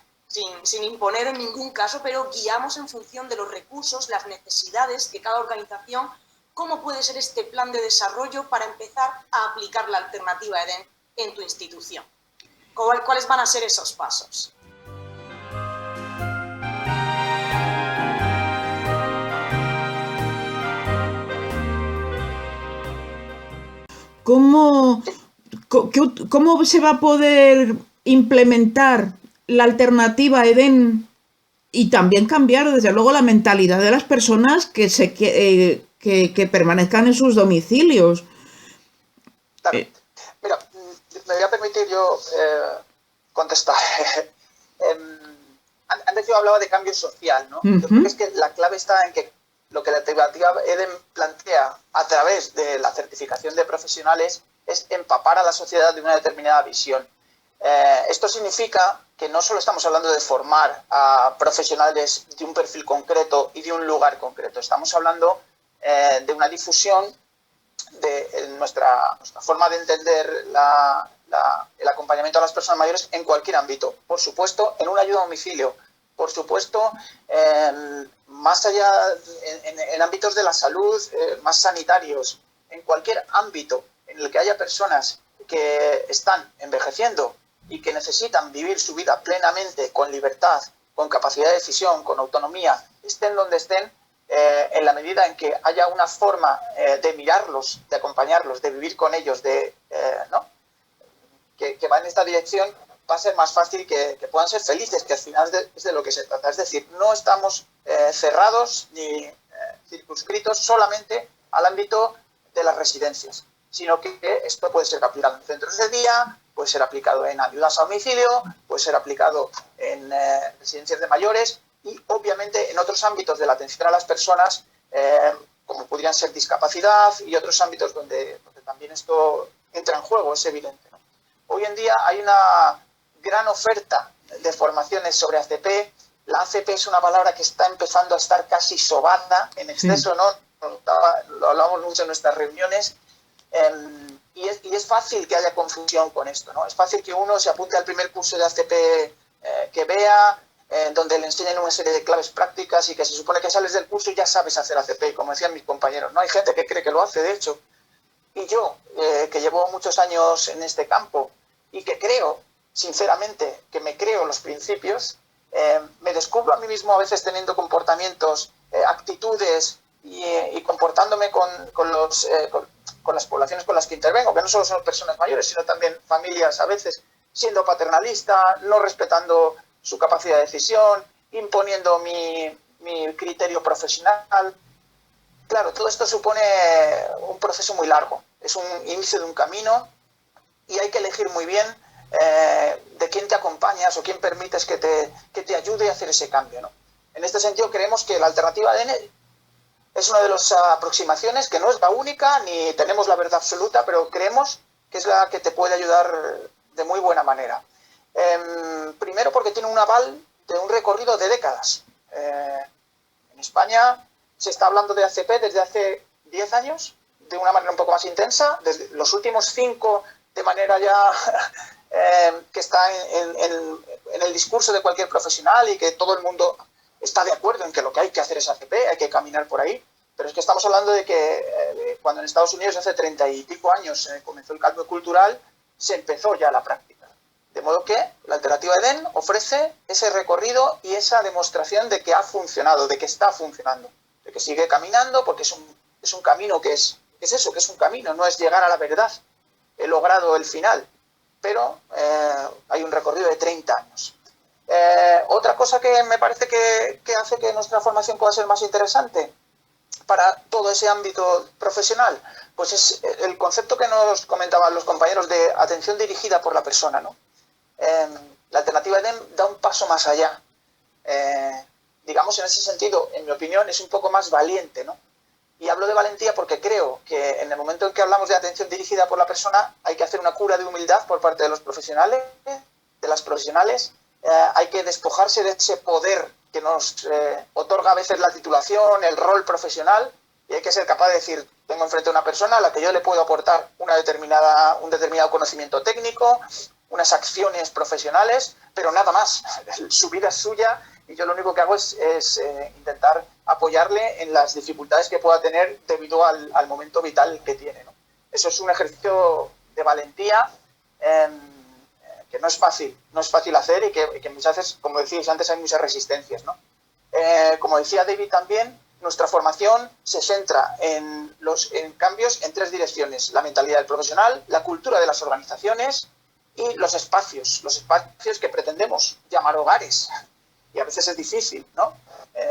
sin imponer en ningún caso, pero guiamos en función de los recursos, las necesidades de cada organización, cómo puede ser este plan de desarrollo para empezar a aplicar la alternativa EDEN en tu institución. ¿Cuáles van a ser esos pasos? ¿Cómo se va a poder implementar la alternativa EDEN y también cambiar, desde luego, la mentalidad de las personas que permanezcan en sus domicilios? Mira, me voy a permitir yo contestar. Antes yo hablaba de cambio social, ¿no? Yo creo que es que la clave está en que lo que la alternativa EDEN plantea a través de la certificación de profesionales es empapar a la sociedad de una determinada visión. Esto significa que no solo estamos hablando de formar a profesionales de un perfil concreto y de un lugar concreto, estamos hablando de una difusión de nuestra forma de entender el acompañamiento a las personas mayores en cualquier ámbito. Por supuesto, en una ayuda a domicilio. Por supuesto, más allá, en ámbitos de la salud, más sanitarios, en cualquier ámbito en el que haya personas que están envejeciendo y que necesitan vivir su vida plenamente, con libertad, con capacidad de decisión, con autonomía, estén donde estén, en la medida en que haya una forma de mirarlos, de acompañarlos, de vivir con ellos, ¿no? que va en esta dirección, va a ser más fácil que puedan ser felices, que al final es de lo que se trata. Es decir, no estamos cerrados ni circunscritos solamente al ámbito de las residencias, sino que esto puede ser aplicado en centros de día, puede ser aplicado en ayudas a domicilio, puede ser aplicado en residencias de mayores y, obviamente, en otros ámbitos de la atención a las personas, como podrían ser discapacidad y otros ámbitos donde también esto entra en juego, es evidente, ¿no? Hoy en día hay una gran oferta de formaciones sobre ACP. La ACP es una palabra que está empezando a estar casi sobada en exceso, ¿no? Lo hablamos mucho en nuestras reuniones, y es fácil que haya confusión con esto, ¿no? Es fácil que uno se apunte al primer curso de ACP que vea, donde le enseñan una serie de claves prácticas y que se supone que sales del curso y ya sabes hacer ACP, como decían mis compañeros, ¿no? Hay gente que cree que lo hace, de hecho. Y yo, que llevo muchos años en este campo y que creo, sinceramente, que me creo los principios, me descubro a mí mismo a veces teniendo comportamientos, actitudes y comportándome con las poblaciones con las que intervengo, que no solo son personas mayores, sino también familias, a veces siendo paternalista, no respetando su capacidad de decisión, imponiendo mi criterio profesional. Claro, todo esto supone un proceso muy largo, es un inicio de un camino y hay que elegir muy bien de quién te acompañas o quién permites que te ayude a hacer ese cambio, ¿no? En este sentido, creemos que la alternativa ADN es una de las aproximaciones que no es la única ni tenemos la verdad absoluta, pero creemos que es la que te puede ayudar de muy buena manera. Primero porque tiene un aval de un recorrido de décadas. En España se está hablando de ACP desde hace 10 años, de una manera un poco más intensa, desde los últimos 5 de manera ya que está en el discurso de cualquier profesional y que todo el mundo está de acuerdo en que lo que hay que hacer es ACP, hay que caminar por ahí, pero es que estamos hablando de que cuando en Estados Unidos hace 30 y pico años comenzó el cambio cultural, se empezó ya la práctica. alternativa EDEN ofrece ese recorrido y esa demostración de que ha funcionado, de que está funcionando, de que sigue caminando, porque es un camino que es eso, que es un camino, no es llegar a la verdad. He logrado el final, pero hay un recorrido de 30 años. Otra cosa que me parece que hace que nuestra formación pueda ser más interesante para todo ese ámbito profesional, pues es el concepto que nos comentaban los compañeros de atención dirigida por la persona, ¿no? La alternativa EDEN da un paso más allá. Digamos, en ese sentido, en mi opinión, es un poco más valiente, ¿no? Y hablo de valentía porque creo que en el momento en que hablamos de atención dirigida por la persona hay que hacer una cura de humildad por parte de los profesionales, de las profesionales. Hay que despojarse de ese poder que nos otorga a veces la titulación, el rol profesional, y hay que ser capaz de decir, tengo enfrente a una persona a la que yo le puedo aportar un determinado conocimiento técnico, unas acciones profesionales, pero nada más. Su vida es suya y yo lo único que hago es intentar apoyarle en las dificultades que pueda tener debido al momento vital que tiene, ¿no? Eso es un ejercicio de valentía que no es fácil hacer y que muchas veces, como decíais antes, hay muchas resistencias, ¿no? Como decía David también, nuestra formación se centra en cambios en 3 direcciones: la mentalidad del profesional, la cultura de las organizaciones y los espacios que pretendemos llamar hogares. Y a veces es difícil, ¿no?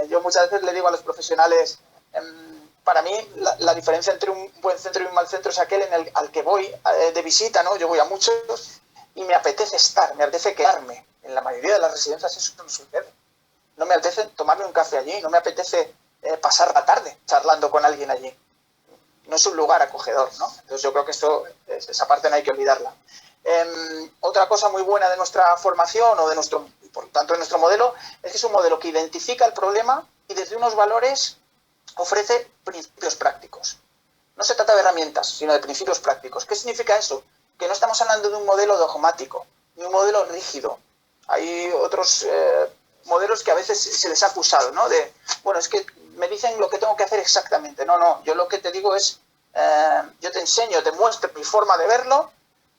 Yo muchas veces le digo a los profesionales, para mí la diferencia entre un buen centro y un mal centro es aquel al que voy de visita, ¿no? Yo voy a muchos y me apetece quedarme. En la mayoría de las residencias eso no sucede. No me apetece tomarme un café allí, no me apetece pasar la tarde charlando con alguien allí. No es un lugar acogedor, ¿no? Entonces yo creo que esa parte no hay que olvidarla. Otra cosa muy buena de nuestra formación por tanto de nuestro modelo es que es un modelo que identifica el problema y desde unos valores ofrece principios prácticos. No se trata de herramientas, sino de principios prácticos. ¿Qué significa eso? Que no estamos hablando de un modelo dogmático, ni un modelo rígido. Hay otros modelos que a veces se les ha acusado, ¿no? Bueno, es que me dicen lo que tengo que hacer exactamente. No, yo lo que te digo es, yo te enseño, te muestro mi forma de verlo,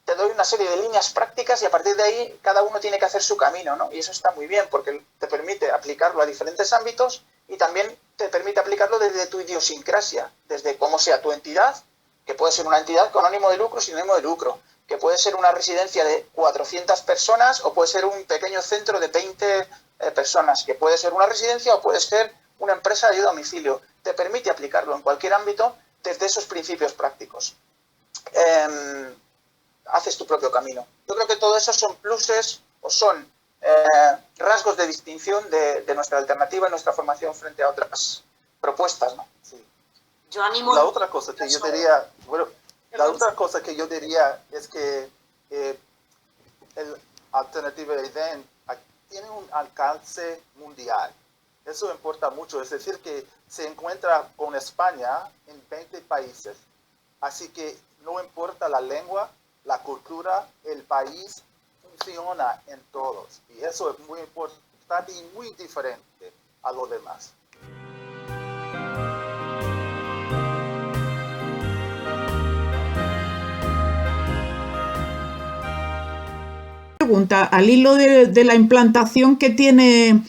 te doy una serie de líneas prácticas y a partir de ahí cada uno tiene que hacer su camino, ¿no? Y eso está muy bien porque te permite aplicarlo a diferentes ámbitos y también te permite aplicarlo desde tu idiosincrasia, desde cómo sea tu entidad, que puede ser una entidad con ánimo de lucro, sin ánimo de lucro, que puede ser una residencia de 400 personas o puede ser un pequeño centro de 20 personas, que puede ser una residencia o puede ser una empresa de ayuda a domicilio. Te permite aplicarlo en cualquier ámbito desde esos principios prácticos. Haces tu propio camino. Yo creo que todo eso son pluses o son rasgos de distinción de nuestra alternativa y nuestra formación frente a otras propuestas, ¿no? Sí. Yo animo... La otra cosa que yo diría, es que el Alternativa EDEN tiene un alcance mundial. Eso importa mucho, es decir, que se encuentra con España en 20 países. Así que no importa la lengua, la cultura, el país, funciona en todos. Y eso es muy importante y muy diferente a lo demás. Pregunta, al hilo de la implantación que tiene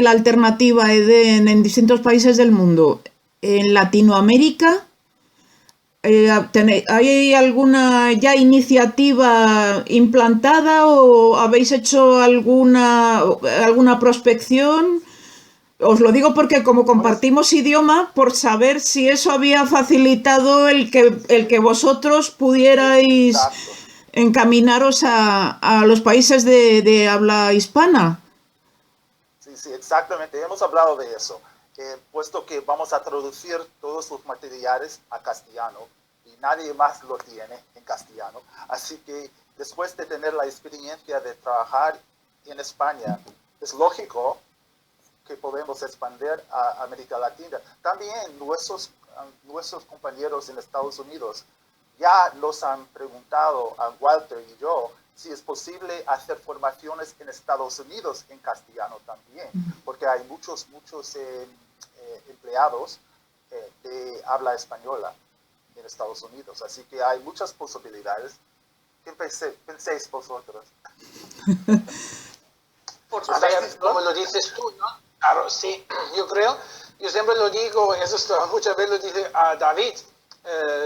la alternativa EDEN en distintos países del mundo, en Latinoamérica, ¿hay alguna ya iniciativa implantada o habéis hecho alguna prospección? Os lo digo porque como compartimos idioma, por saber si eso había facilitado el que vosotros pudierais encaminaros a los países de habla hispana. Sí, exactamente. Hemos hablado de eso. Puesto que vamos a traducir todos los materiales a castellano y nadie más lo tiene en castellano. Así que después de tener la experiencia de trabajar en España, es lógico que podemos expandir a América Latina. También nuestros compañeros en Estados Unidos ya nos han preguntado a Walter y yo si es posible hacer formaciones en Estados Unidos en castellano también, porque hay muchos empleados de habla española en Estados Unidos, así que hay muchas posibilidades ¿Qué penséis vosotros? Por A ver, supuesto. como lo dices tú, ¿no? Claro, sí, yo siempre lo digo, muchas veces lo dice a David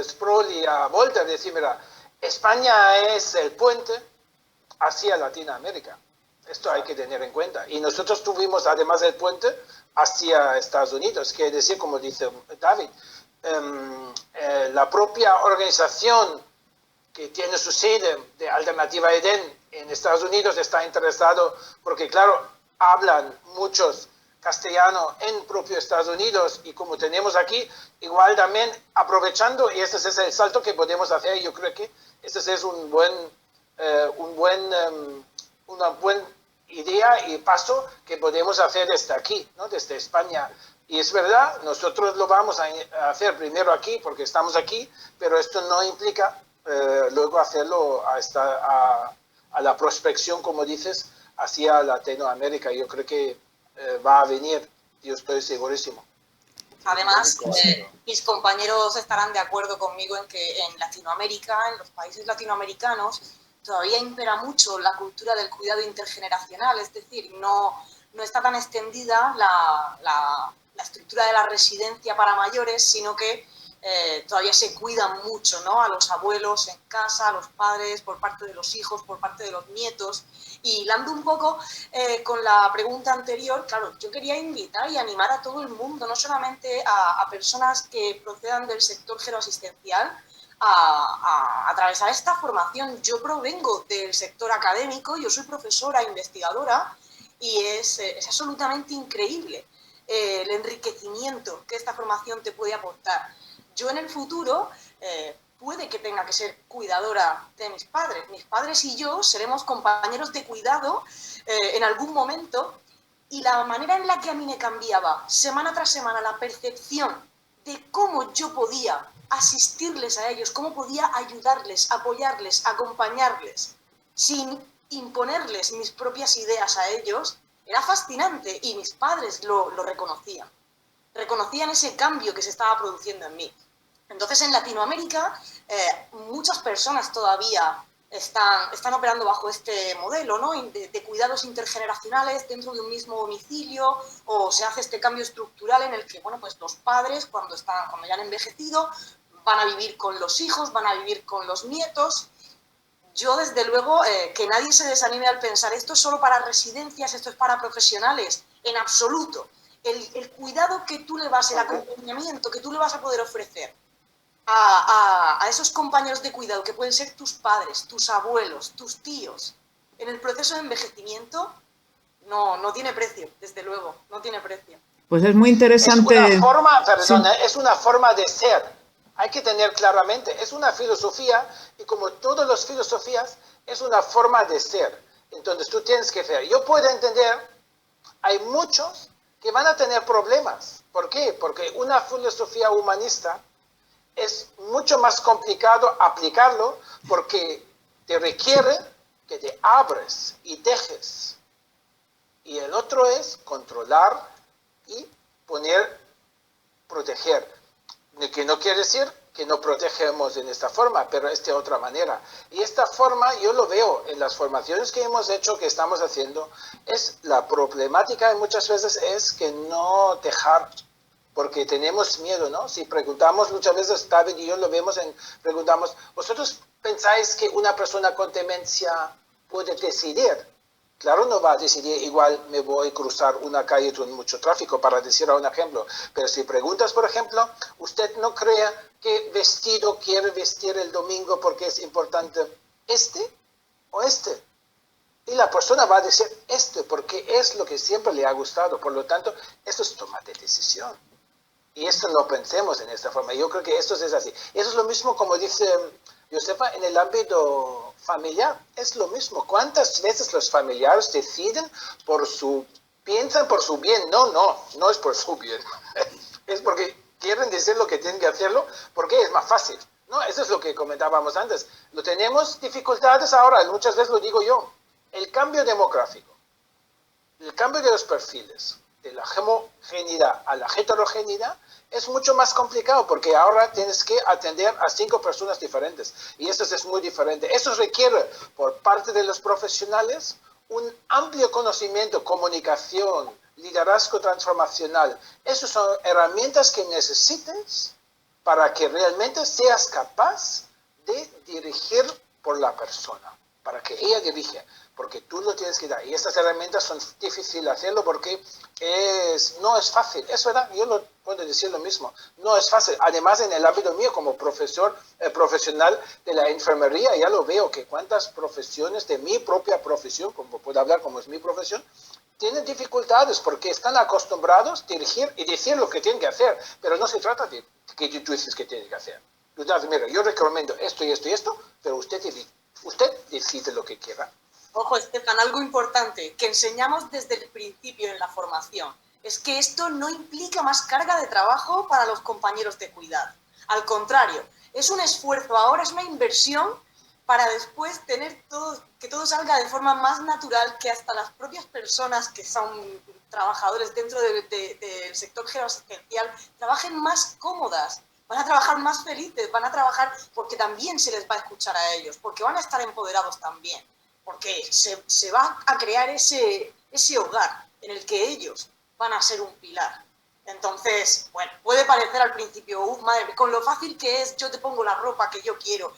Sproul y a Voltaire, decir, mira, España es el puente hacia Latinoamérica. Esto hay que tener en cuenta. Y nosotros tuvimos además el puente hacia Estados Unidos, que es decir, como dice David, la propia organización que tiene su sede de Alternativa Eden en Estados Unidos está interesado, porque claro, hablan muchos castellano en propio Estados Unidos, y como tenemos aquí, igual también aprovechando, y ese es el salto que podemos hacer. Yo creo que ese es una buena idea y paso que podemos hacer desde aquí, ¿no? Desde España. Y es verdad, nosotros lo vamos a hacer primero aquí porque estamos aquí, pero esto no implica luego hacerlo a la prospección, como dices, hacia Latinoamérica. Yo creo que va a venir, yo estoy segurísimo. Además, mis compañeros estarán de acuerdo conmigo en que en Latinoamérica, en los países latinoamericanos, todavía impera mucho la cultura del cuidado intergeneracional, es decir, no está tan extendida la estructura de la residencia para mayores, sino que todavía se cuidan mucho, ¿no? A los abuelos en casa, a los padres, por parte de los hijos, por parte de los nietos. Y hilando un poco con la pregunta anterior, claro, yo quería invitar y animar a todo el mundo, no solamente a personas que procedan del sector geroasistencial, a atravesar esta formación. Yo provengo del sector académico, yo soy profesora, investigadora, y es absolutamente increíble el enriquecimiento que esta formación te puede aportar. Yo en el futuro puede que tenga que ser cuidadora de mis padres. Mis padres y yo seremos compañeros de cuidado en algún momento, y la manera en la que a mí me cambiaba semana tras semana la percepción de cómo yo podía asistirles a ellos, cómo podía ayudarles, apoyarles, acompañarles, sin imponerles mis propias ideas a ellos, era fascinante, y mis padres lo reconocían. Reconocían ese cambio que se estaba produciendo en mí. Entonces, en Latinoamérica, muchas personas todavía están operando bajo este modelo, ¿no? de cuidados intergeneracionales dentro de un mismo domicilio, o se hace este cambio estructural en el que, bueno, pues los padres, cuando ya han envejecido, van a vivir con los hijos, van a vivir con los nietos. Yo, desde luego, que nadie se desanime al pensar esto es solo para residencias, esto es para profesionales, en absoluto. El cuidado que tú le vas, el acompañamiento que tú le vas a poder ofrecer a esos compañeros de cuidado, que pueden ser tus padres, tus abuelos, tus tíos, en el proceso de envejecimiento, no tiene precio, desde luego, no tiene precio. Pues es muy interesante. Es una forma de ser. Hay que tener claramente, es una filosofía, y como todas las filosofías, es una forma de ser. Entonces tú tienes que ser. Yo puedo entender, hay muchos que van a tener problemas. ¿Por qué? Porque una filosofía humanista es mucho más complicado aplicarlo, porque te requiere que te abres y dejes. Y el otro es controlar y proteger. Que no quiere decir que no protegemos en esta forma, pero es de otra manera. Y esta forma yo lo veo en las formaciones que hemos hecho, que estamos haciendo, es la problemática, y muchas veces es que no dejar, porque tenemos miedo, ¿no? Si preguntamos muchas veces, David y yo lo vemos, preguntamos, ¿vosotros pensáis que una persona con demencia puede decidir? Claro, no va a decidir, igual me voy a cruzar una calle con mucho tráfico, para decir un ejemplo. Pero si preguntas, por ejemplo, ¿usted no cree qué vestido quiere vestir el domingo porque es importante? ¿Este o este? Y la persona va a decir este, porque es lo que siempre le ha gustado. Por lo tanto, esto es toma de decisión. Y esto no pensemos en esta forma. Yo creo que esto es así. Eso es lo mismo, como dice Josefa, en el ámbito familiar. Es lo mismo. ¿Cuántas veces los familiares deciden piensan por su bien? No es por su bien. Es porque quieren decir lo que tienen que hacerlo, porque es más fácil. No, eso es lo que comentábamos antes. Lo tenemos dificultades ahora, muchas veces lo digo yo. El cambio demográfico, el cambio de los perfiles, de la homogeneidad a la heterogeneidad es mucho más complicado, porque ahora tienes que atender a 5 personas diferentes, y eso es muy diferente. Eso requiere por parte de los profesionales un amplio conocimiento, comunicación, liderazgo transformacional. Esas son herramientas que necesitas para que realmente seas capaz de dirigir por la persona, para que ella dirija, porque tú lo tienes que dar. Y estas herramientas son difíciles de hacerlo porque no es fácil. Es verdad, yo lo puedo decir lo mismo. No es fácil. Además, en el ámbito mío como profesor profesional de la enfermería, ya lo veo que cuántas profesiones de mi propia profesión, como puedo hablar como es mi profesión, tienen dificultades porque están acostumbrados a dirigir y decir lo que tienen que hacer, pero no se trata de que tú dices que tienen que hacer. Tú dices, mira, yo recomiendo esto y esto y esto, pero usted decide lo que quiera. Ojo, Estefan, algo importante que enseñamos desde el principio en la formación es que esto no implica más carga de trabajo para los compañeros de cuidado. Al contrario, es un esfuerzo ahora, es una inversión para después tener que todo salga de forma más natural, que hasta las propias personas que son trabajadores dentro del sector geroasistencial trabajen más cómodas, van a trabajar más felices, van a trabajar porque también se les va a escuchar a ellos, porque van a estar empoderados también, porque se va a crear ese hogar en el que ellos van a ser un pilar. Entonces, bueno, puede parecer al principio, madre, con lo fácil que es, yo te pongo la ropa que yo quiero,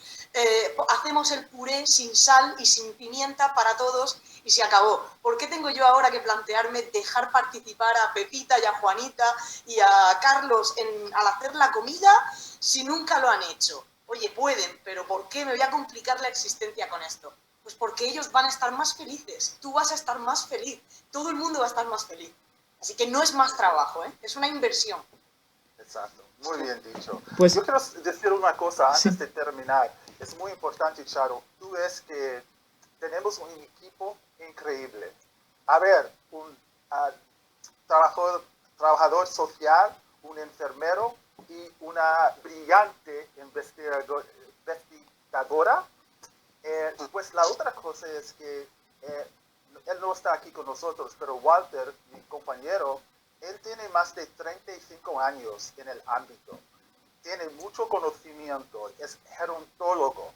hacemos el puré sin sal y sin pimienta para todos y se acabó. ¿Por qué tengo yo ahora que plantearme dejar participar a Pepita y a Juanita y a Carlos al hacer la comida si nunca lo han hecho? Oye, pueden, pero ¿por qué me voy a complicar la existencia con esto? Pues porque ellos van a estar más felices, tú vas a estar más feliz, todo el mundo va a estar más feliz. Así que no es más trabajo, ¿eh? Es una inversión. Exacto, muy bien dicho. Pues, yo quiero decir una cosa antes sí. de terminar. Es muy importante, Charo. Tú ves que tenemos un equipo increíble. A ver, un trabajador social, un enfermero y una brillante investigadora. Pues la otra cosa es que él no está aquí con nosotros, pero Walter, mi compañero, él tiene más de 35 años en el ámbito. Tiene mucho conocimiento, es gerontólogo.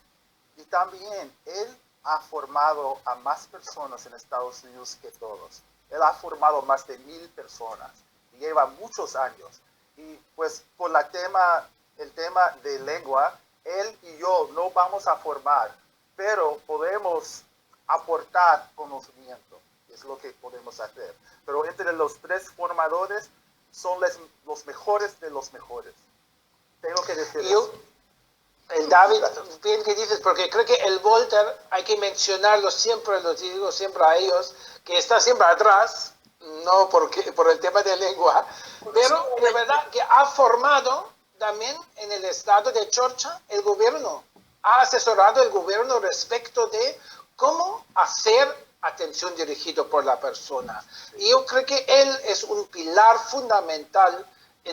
Y también él ha formado a más personas en Estados Unidos que todos. Él ha formado más de 1000 personas y lleva muchos años. Y pues por el tema de lengua, él y yo no vamos a formar, pero podemos aportar conocimiento, es lo que podemos hacer. Pero entre los 3 formadores son los mejores de los mejores. Tengo que decir eso. El David, bien que dices, porque creo que el Walter hay que mencionarlo siempre, lo digo siempre a ellos, que está siempre atrás, no por el tema de lengua, pero de verdad que ha formado también en el estado de Georgia el gobierno, ha asesorado el gobierno respecto de cómo hacer atención dirigida por la persona. Y yo creo que él es un pilar fundamental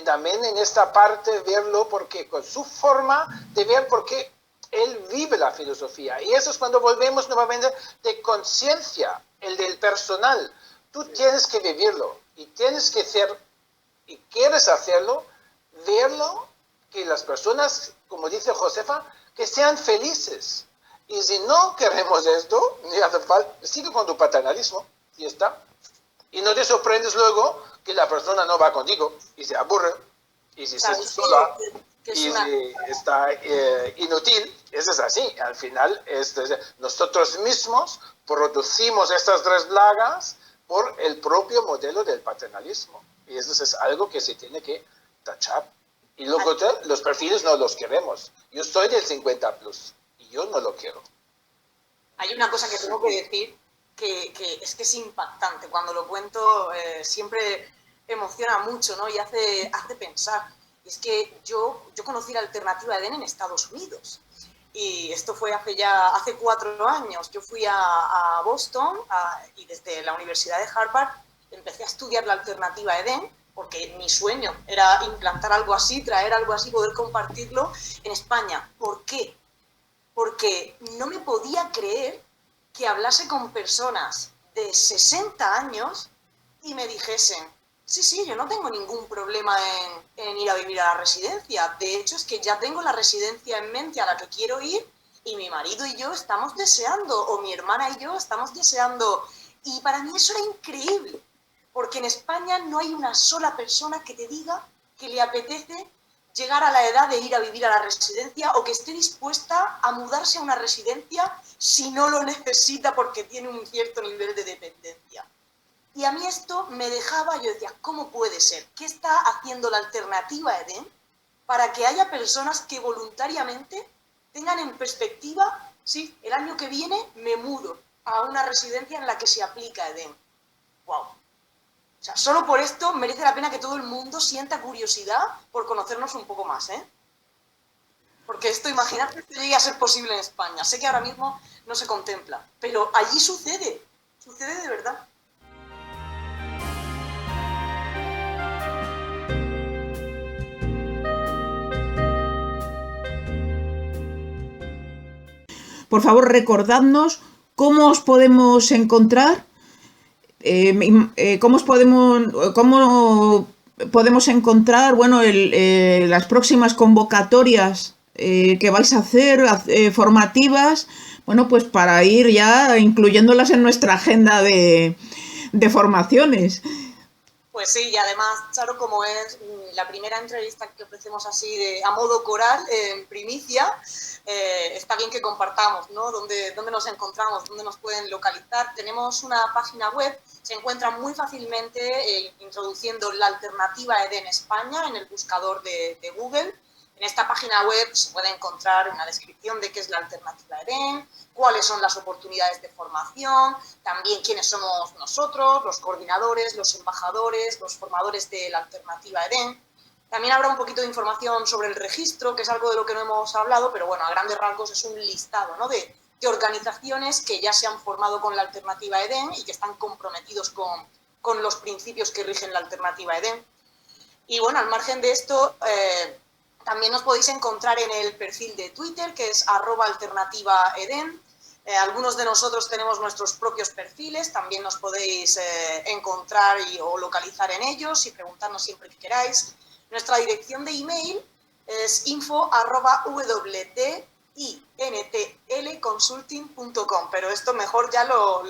también en esta parte, verlo porque con su forma de ver, porque él vive la filosofía. Y eso es cuando volvemos nuevamente de conciencia, el del personal. Tú tienes que vivirlo y tienes que hacer, y quieres hacerlo, verlo, que las personas, como dice Josefa, que sean felices. Y si no queremos esto, ni hace falta, sigue con tu paternalismo y está. Y no te sorprendes luego que la persona no va contigo y se aburre y si se sola y si está inútil. Eso es así. Al final, nosotros mismos producimos estas 3 plagas por el propio modelo del paternalismo. Y eso es algo que se tiene que tachar. Y luego los perfiles no los queremos. Yo soy del 50 plus. Yo no lo quiero. Hay una cosa que tengo que decir que es impactante. Cuando lo cuento siempre emociona mucho, ¿no? Y hace pensar. Y es que yo conocí la alternativa EDEN en Estados Unidos. Y esto fue hace 4 años. Yo fui a Boston y desde la Universidad de Harvard empecé a estudiar la alternativa EDEN, porque mi sueño era implantar algo así, traer algo así, poder compartirlo en España. ¿Por qué? Porque no me podía creer que hablase con personas de 60 años y me dijesen, Sí, yo no tengo ningún problema en ir a vivir a la residencia. De hecho, es que ya tengo la residencia en mente a la que quiero ir y mi marido y yo estamos deseando, o mi hermana y yo estamos deseando. Y para mí eso era increíble, porque en España no hay una sola persona que te diga que le apetece llegar a la edad de ir a vivir a la residencia o que esté dispuesta a mudarse a una residencia si no lo necesita porque tiene un cierto nivel de dependencia. Y a mí esto me dejaba, yo decía, ¿cómo puede ser? ¿Qué está haciendo la alternativa EDEN para que haya personas que voluntariamente tengan en perspectiva, sí, el año que viene me mudo a una residencia en la que se aplica EDEN? ¡Wow! O sea, solo por esto merece la pena que todo el mundo sienta curiosidad por conocernos un poco más, ¿eh? Porque esto, imaginad que llegue a ser posible en España. Sé que ahora mismo no se contempla, pero allí sucede de verdad. Por favor, recordadnos cómo os podemos encontrar, cómo podemos encontrar, bueno, las próximas convocatorias que vais a hacer, formativas, bueno, pues para ir ya incluyéndolas en nuestra agenda de formaciones. Pues sí, y además, Charo, como es la primera entrevista que ofrecemos así a modo coral, en primicia, está bien que compartamos, ¿no? Dónde nos encontramos, dónde nos pueden localizar. Tenemos una página web, se encuentra muy fácilmente introduciendo la alternativa EDEN España en el buscador de Google. En esta página web se puede encontrar una descripción de qué es la alternativa EDEN, cuáles son las oportunidades de formación, también quiénes somos nosotros, los coordinadores, los embajadores, los formadores de la alternativa EDEN. También habrá un poquito de información sobre el registro, que es algo de lo que no hemos hablado, pero bueno, a grandes rasgos es un listado, ¿no?, de organizaciones que ya se han formado con la alternativa EDEN y que están comprometidos con los principios que rigen la alternativa EDEN. Y bueno, al margen de esto, también nos podéis encontrar en el perfil de Twitter, que es @alternativaeden. Algunos de nosotros tenemos nuestros propios perfiles, también nos podéis encontrar o localizar en ellos y preguntarnos siempre que queráis. Nuestra dirección de email es info@wtintlconsulting.com, pero esto mejor ya lo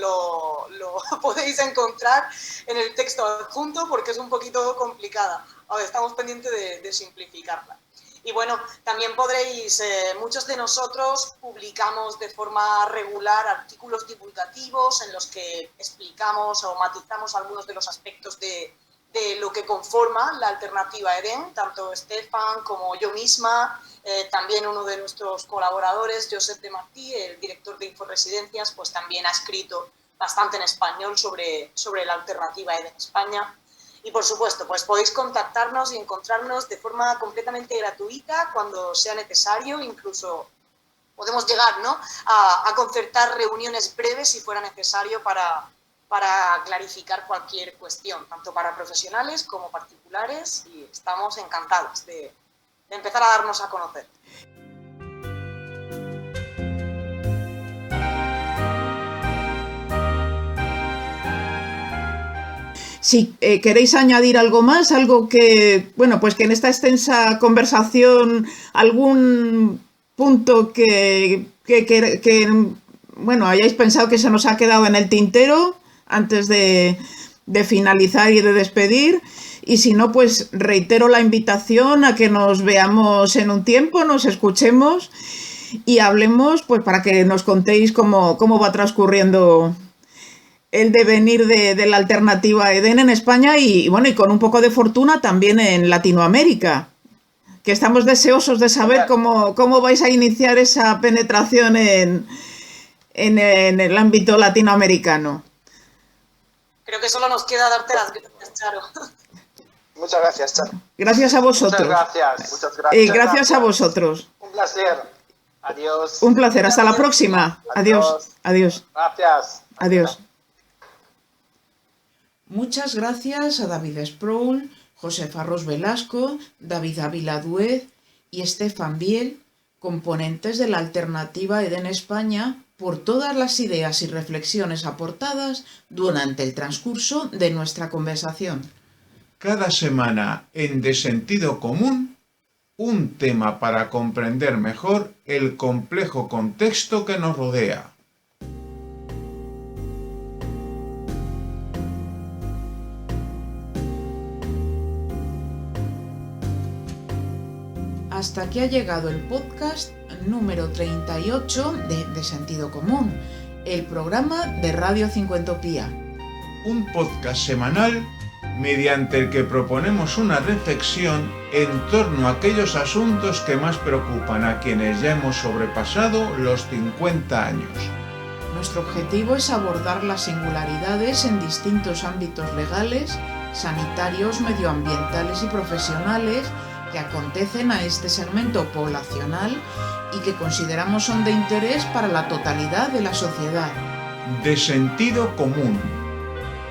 podéis encontrar en el texto adjunto porque es un poquito complicada. Ahora estamos pendientes de simplificarla. Y bueno, también podréis, muchos de nosotros publicamos de forma regular artículos divulgativos en los que explicamos o matizamos algunos de los aspectos de lo que conforma la alternativa EDEN, tanto Estefan como yo misma, también uno de nuestros colaboradores, Josep de Martí, el director de Inforesidencias, pues también ha escrito bastante en español sobre la alternativa EDEN España. Y por supuesto, pues podéis contactarnos y encontrarnos de forma completamente gratuita cuando sea necesario, incluso podemos llegar, ¿no?, a concertar reuniones breves si fuera necesario para clarificar cualquier cuestión, tanto para profesionales como particulares, y estamos encantados de empezar a darnos a conocer. Si queréis añadir algo más, algo que, bueno, pues que en esta extensa conversación, algún punto que bueno, hayáis pensado que se nos ha quedado en el tintero antes de finalizar y de despedir. Y si no, pues reitero la invitación a que nos veamos en un tiempo, nos escuchemos y hablemos, pues para que nos contéis cómo va transcurriendo el devenir de la alternativa EDEN en España y bueno, y con un poco de fortuna también en Latinoamérica, que estamos deseosos de saber cómo vais a iniciar esa penetración en el ámbito latinoamericano. Creo que solo nos queda darte las gracias, Charo. Muchas gracias, Charo. Gracias a vosotros. Muchas gracias. Muchas gracias. Gracias a vosotros. Un placer. Adiós. Un placer. Hasta la próxima. Adiós. Adiós. Gracias. Adiós. Muchas gracias a David Sproul, José Farrós Velasco, David Ávila Duez y Estefan Biel, componentes de la alternativa EDEN España, por todas las ideas y reflexiones aportadas durante el transcurso de nuestra conversación. Cada semana en De Sentido Común, un tema para comprender mejor el complejo contexto que nos rodea. Hasta aquí ha llegado el podcast número 38 de Sentido Común, el programa de Radio Cincuentopía. Un podcast semanal mediante el que proponemos una reflexión en torno a aquellos asuntos que más preocupan a quienes ya hemos sobrepasado los 50 años. Nuestro objetivo es abordar las singularidades en distintos ámbitos legales, sanitarios, medioambientales y profesionales que acontecen a este segmento poblacional y que consideramos son de interés para la totalidad de la sociedad. De Sentido Común,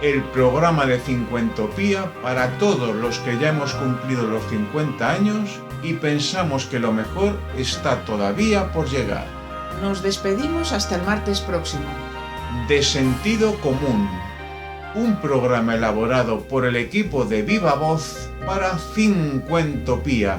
el programa de Cincuentopía para todos los que ya hemos cumplido los 50 años y pensamos que lo mejor está todavía por llegar. Nos despedimos hasta el martes próximo. De Sentido Común, un programa elaborado por el equipo de Viva Voz para Cincuentopía.